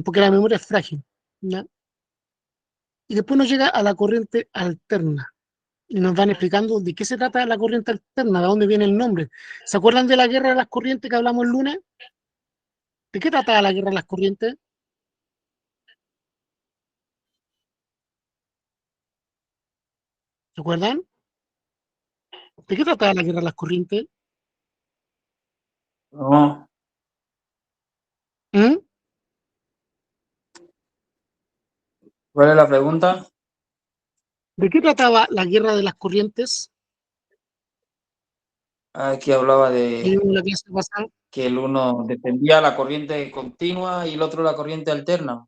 porque la memoria es frágil, ¿ya? Y después nos llega a la corriente alterna, y nos van explicando de qué se trata la corriente alterna, de dónde viene el nombre. ¿Se acuerdan de la guerra de las corrientes que hablamos el lunes? ¿De qué trataba la guerra de las corrientes? ¿Recuerdan? ¿De qué trataba la guerra de las corrientes? No, ¿Mm? ¿cuál es la pregunta? ¿De qué trataba la guerra de las corrientes? Aquí hablaba Que de vimos en la clase pasada. que el uno defendía la corriente continua y el otro la corriente alterna.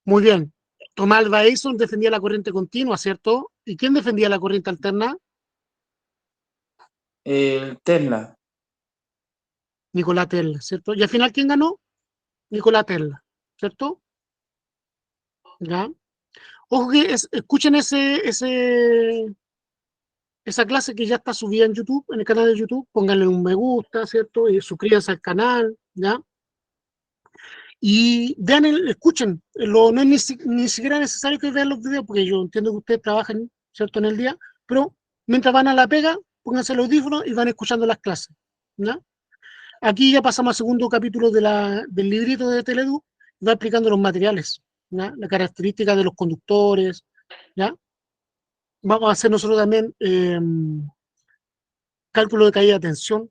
Muy bien. Tomás Alva Edison defendía la corriente continua, ¿cierto? ¿Y quién defendía la corriente alterna? El Tesla. Nikola Tesla, ¿cierto? Y al final, ¿quién ganó? Nikola Tesla, ¿cierto? ¿Ya? Ojo que escuchen esa clase que ya está subida en YouTube, en el canal de YouTube, pónganle un me gusta, ¿cierto? Y suscríbanse al canal, ¿ya? Y vean, escuchen, no es ni siquiera necesario que vean los videos, porque yo entiendo que ustedes trabajan, ¿cierto?, en el día, pero mientras van a la pega, pónganse los audífonos y van escuchando las clases, ¿ya? Aquí ya pasamos al segundo capítulo del librito de Teledu, va explicando los materiales, ¿ya? La característica de los conductores, ¿ya? Vamos a hacer nosotros también cálculo de caída de tensión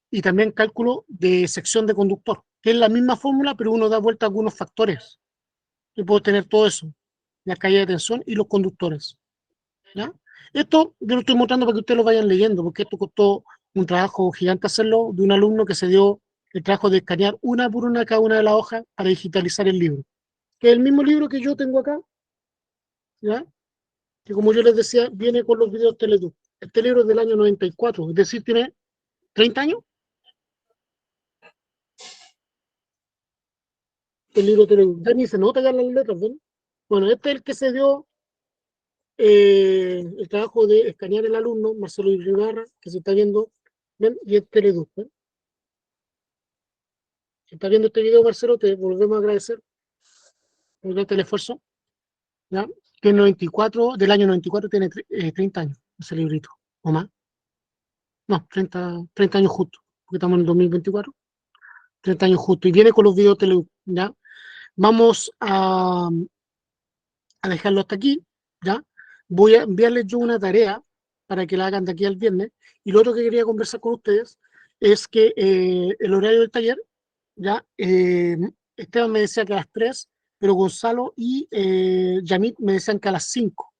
y también cálculo de sección de conductor, que es la misma fórmula, pero uno da vuelta a algunos factores. Y puedo tener todo eso, la caída de tensión y los conductores, ¿ya? Esto yo lo estoy mostrando para que ustedes lo vayan leyendo, porque esto costó un trabajo gigante hacerlo de un alumno que se dio el trabajo de escanear una por una cada una de las hojas para digitalizar el libro, que es el mismo libro que yo tengo acá, ¿ya? Que como yo les decía, viene con los videos Teletub. Este libro es del año 94, es decir, tiene 30 años. El libro Teletub, ya ni se nota ya las letras, ¿ven? Bueno, este es el que se dio el trabajo de escanear el alumno, Marcelo Ibarra, que se está viendo, ¿ven? Y es Teleduz, ¿ven? Si está viendo este video, Marcelo, te volvemos a agradecer por darte el esfuerzo, ¿ya? Que el 94, del año 94 tiene 30 años, ese librito, o más. No, 30 años justo, porque estamos en el 2024, 30 años justo, y viene con los videos Teleduz, ¿ya? Vamos a dejarlo hasta aquí, ¿ya? Voy a enviarles yo una tarea para que la hagan de aquí al viernes. Y lo otro que quería conversar con ustedes es que el horario del taller, ¿ya? Esteban me decía que a las 3, pero Gonzalo y Yamit me decían que a las 5,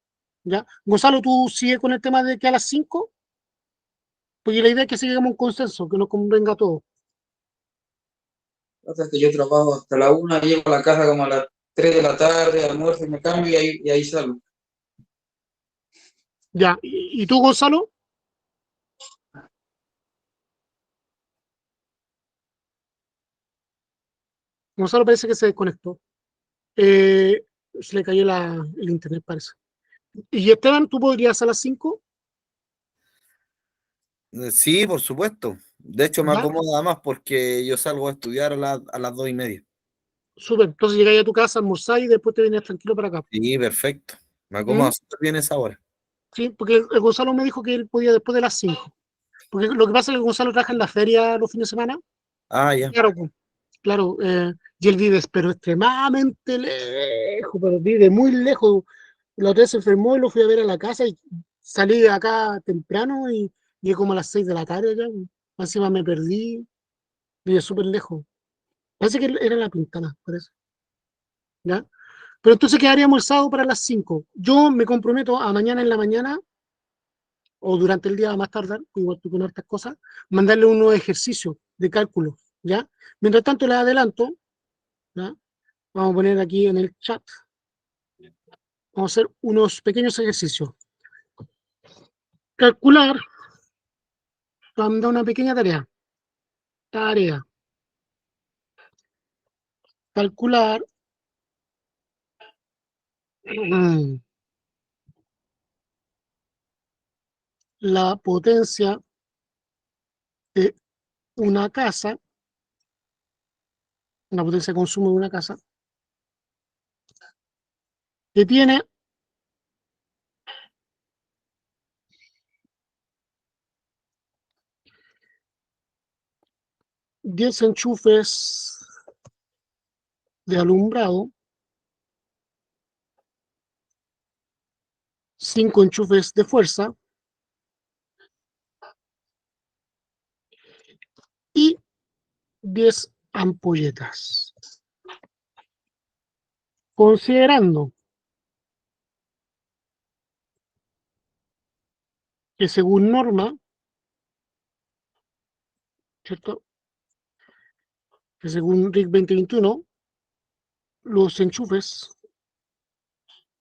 ¿ya? Gonzalo, ¿tú sigues con el tema de que a las 5? Porque la idea es que sigamos un consenso, que nos convenga a todos. Pasa que yo trabajo hasta la 1, llego a la casa como a las 3 de la tarde, almuerzo y me cambio y ahí salgo. ¿Ya? ¿Y tú, Gonzalo? Gonzalo parece que se desconectó. Se le cayó el internet, parece. Y Esteban, ¿tú podrías a las 5? Sí, por supuesto. De hecho, me ¿Ya? acomoda más porque yo salgo a estudiar a las 2:30. Súper. Entonces llegáis a tu casa, almorzáis y después te vienes tranquilo para acá. Sí, perfecto. Me ¿Mm? acomoda súper bien esa hora. Sí, porque el Gonzalo me dijo que él podía después de las 5. Porque lo que pasa es que Gonzalo trabaja en la feria los fines de semana. Ah, ya. Claro, pues, claro. Y él vive, pero extremadamente lejos, pero vive muy lejos. La otra vez se enfermó y lo fui a ver a la casa y salí de acá temprano y llegué como a las 6 de la tarde ya. Encima me perdí, vive súper lejos. Parece que era La Pintana, parece. ¿Ya? Pero entonces quedaríamos el sábado para las 5. Yo me comprometo a mañana en la mañana o durante el día a más tardar, igual tú con hartas cosas, mandarle unos ejercicios de cálculo, ¿ya? Mientras tanto les adelanto, ¿ya? Vamos a poner aquí en el chat, vamos a hacer unos pequeños ejercicios. Calcular, vamos a dar una pequeña tarea. Tarea. Calcular la potencia de una casa, la potencia de consumo de una casa, que tiene 10 enchufes de alumbrado, 5 enchufes de fuerza y 10 ampolletas. Considerando que según norma, ¿cierto? Que según RIC 2021, los enchufes,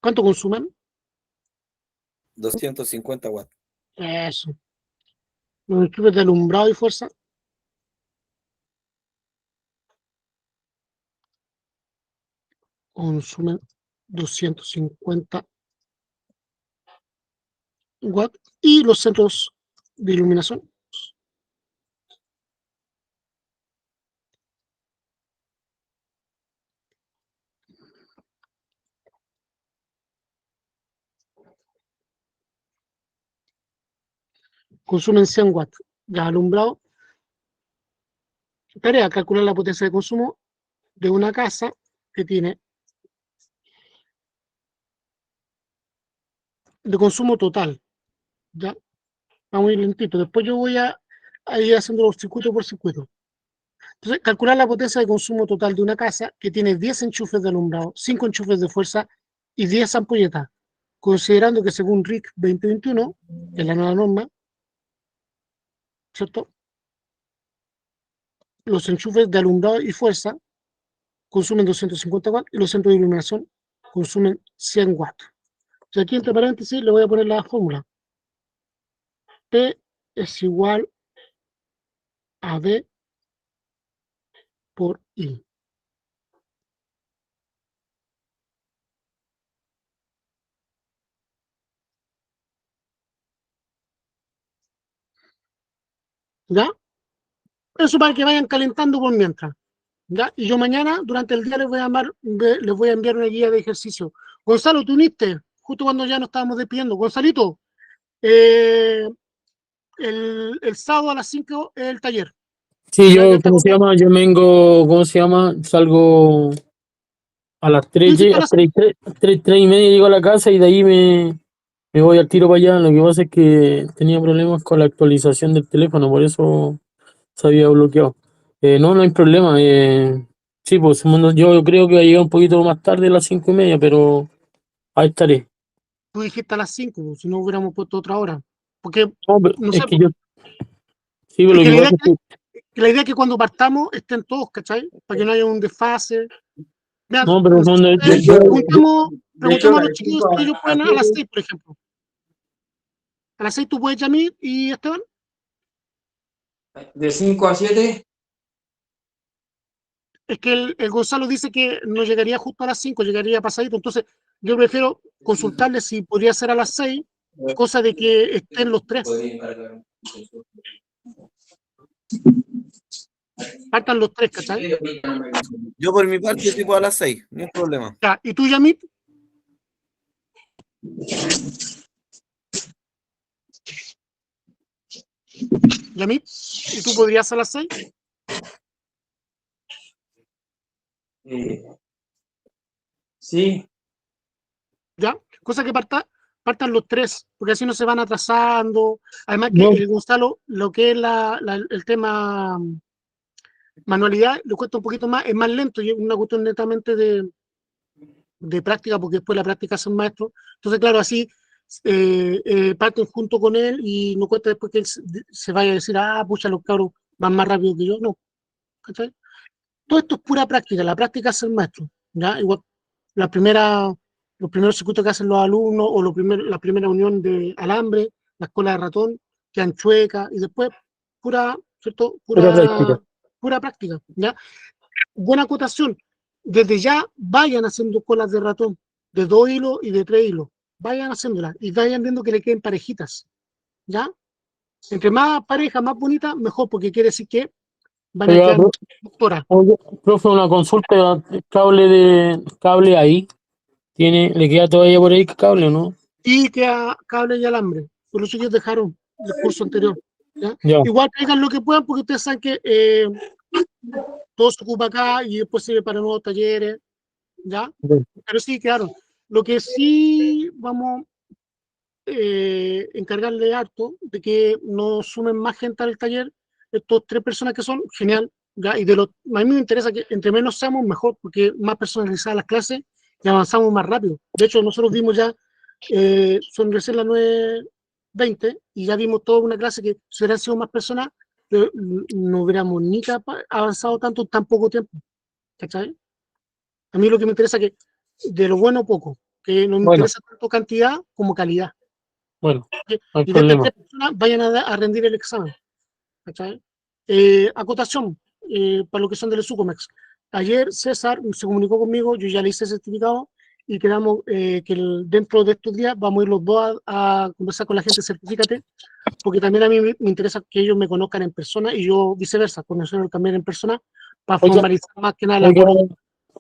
¿cuánto consumen? 250 watts. Eso. Los enchufes de alumbrado y fuerza consumen 250 watts y los centros de iluminación consumen 100 watts. Ya alumbrado, tarea, calcular la potencia de consumo de una casa que tiene de consumo total. Ya, vamos a ir lentito. Después yo voy a ir haciendo los circuitos por circuito. Entonces, calcular la potencia de consumo total de una casa que tiene 10 enchufes de alumbrado, 5 enchufes de fuerza y 10 ampolletas, considerando que según RIC 2021, que es la nueva norma, ¿cierto? Los enchufes de alumbrado y fuerza consumen 250 watts y los centros de iluminación consumen 100 watts. O sea, aquí entre paréntesis le voy a poner la fórmula. P es igual a B por I. ¿Ya? Eso para que vayan calentando por mientras. ¿Ya? Y yo mañana, durante el día, les voy a enviar una guía de ejercicio. Gonzalo, tú uniste, justo cuando ya nos estábamos despidiendo. Gonzalito, el sábado a las 5 es el taller. Sí, ¿Ya? Ya yo, está ¿cómo se como- llama? Yo vengo, ¿cómo se llama? Salgo a las Tú 3, dijiste a las 6. 3 y media llego a la casa y de ahí me voy al tiro para allá. Lo que pasa es que tenía problemas con la actualización del teléfono, por eso se había bloqueado. No, no hay problema. Sí, pues yo creo que va a llegar un poquito más tarde a las 5:30, pero ahí estaré. Tú dijiste a las 5, si no hubiéramos puesto otra hora. Porque, No, pero no es sé, que yo, sí, pero es lo que que la idea pasa es es que, que, la idea es que cuando partamos estén todos, ¿cachai? Para que no haya un desfase. Mira, no, pero si cuando, ustedes De qué preguntemos a hora? los ¿De chicos 5 si ellos a pueden a 7? las 6, por ejemplo. A las 6 tú puedes, Yamil y Esteban. ¿De 5 a 7? Es que el Gonzalo dice que no llegaría justo a las 5, llegaría pasadito. Entonces, yo prefiero consultarle si podría ser a las 6, cosa de que estén los tres. Partan los tres, ¿cachai? Yo por mi parte tipo a las 6, no hay problema. Ya, ¿y tú, Yamit? Yamit, ¿y tú podrías a las 6? Sí. ¿Ya? Cosa que partan los tres, porque así no se van atrasando. Además que no, el Gonzalo, lo que es el tema manualidad, le cuesta un poquito más, es más lento y es una cuestión netamente de práctica, porque después la práctica es un maestro. Entonces, claro, así parten junto con él y no cuesta después que él se vaya a decir, ah, pucha, los cabros van más rápido que yo. No, ¿cachai? Todo esto es pura práctica, la práctica es el maestro. ¿Ya? Igual, la primera, los primeros circuitos que hacen los alumnos o la primera unión de alambre, la escuela de ratón, quedan chuecas y después pura, ¿cierto? pura práctica. Pura práctica. ¿Ya? Buena acotación. Desde ya vayan haciendo colas de ratón, de 2 hilos y de 3 hilos. Vayan haciéndolas y vayan viendo que le queden parejitas. ¿Ya? Entre más pareja, más bonita, mejor, porque quiere decir que van a Oiga, quedar doctoras. oiga, profe, una consulta, cable ahí, le queda todavía por ahí cable, ¿o no? Y cable y alambre. Por eso ellos dejaron el curso anterior. ¿Ya? Ya, Igual traigan lo que puedan, porque ustedes saben que todo se ocupa acá y después sirve para nuevos talleres. ¿Ya? ya. Pero sí, claro. Lo que sí vamos encargarle harto de que nos sumen más gente al taller. Estos 3 personas que son, genial. ¿Ya? Y a mí me interesa que entre menos seamos, mejor, porque más personalizadas las clases y avanzamos más rápido. De hecho, nosotros vimos ya, son recién las 9:20 y ya vimos toda una clase que si hubieran sido más personas, no hubiéramos ni avanzado tanto en tan poco tiempo. ¿Cachai? A mí lo que me interesa es que de lo bueno poco, que no me Bueno, interesa tanto cantidad como calidad. bueno, Que- no hay Y de estas problema. 3 personas vayan a rendir el examen. ¿Cachai? Acotación, para lo que son del Sucomex. Ayer César se comunicó conmigo, yo ya le hice el certificado y quedamos que dentro de estos días vamos a ir los dos a conversar con la gente, certifícate, porque también a mí me interesa que ellos me conozcan en persona y yo viceversa, conocerlos también en persona para Oiga, formalizar más que nada el oiga, acuerdo.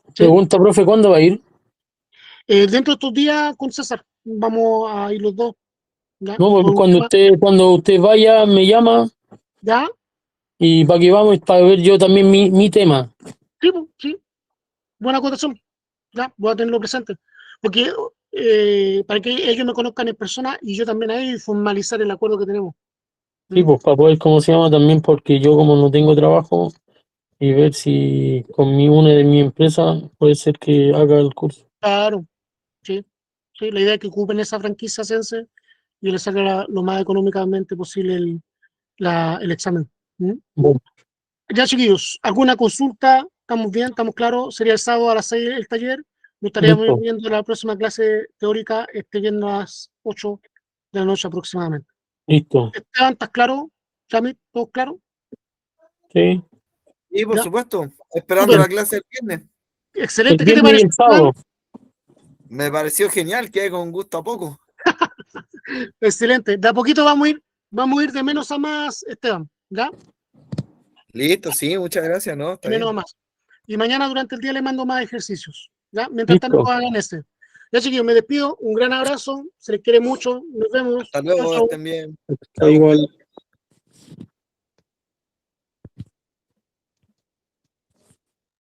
¿Sí? pregunta, profe, ¿cuándo va a ir? Dentro de estos días con César vamos a ir los dos, ¿ya? No, Por pues un tema, cuando usted vaya, me llama ¿ya? y para que vamos, para ver yo también mi tema. Sí, pues, sí, buena acotación. Ya, voy a tenerlo presente. Porque para que ellos me conozcan en persona y yo también a ellos y formalizar el acuerdo que tenemos. Sí, ¿Mm? pues para poder, ¿cómo se llama? También porque yo como no tengo trabajo y ver si con una de mi empresa puede ser que haga el curso. Claro, sí. Sí, la idea es que ocupen esa franquicia Sense y les salga lo más económicamente posible el examen. ¿Mm? Bueno, Ya, chiquillos, ¿alguna consulta? ¿Estamos bien? ¿Estamos claros? Sería el sábado a las 6 el taller. Nos estaríamos listo, viendo la próxima clase teórica este viernes a las 8 de la noche aproximadamente. listo. Esteban, ¿estás claro? ¿Chami? ¿Todo claro? Sí. Y por Ya, supuesto, esperando súper. la clase del viernes. El Excelente. ¿Qué te viernes y parece, el Esteban? sábado. Me pareció genial, que con gusto a poco. Excelente. De a poquito vamos a ir de menos a más, Esteban. ¿Ya? Listo, sí, muchas gracias, ¿no? De Está menos a bien. más. Y mañana durante el día le mando más ejercicios. ¿Ya? Mientras tanto, Listo. hagan este. Ya, chiquillos, me despido. Un gran abrazo. Se les quiere mucho. Nos vemos. Hasta Chao, luego, chao. estén bien. Está Chao. igual.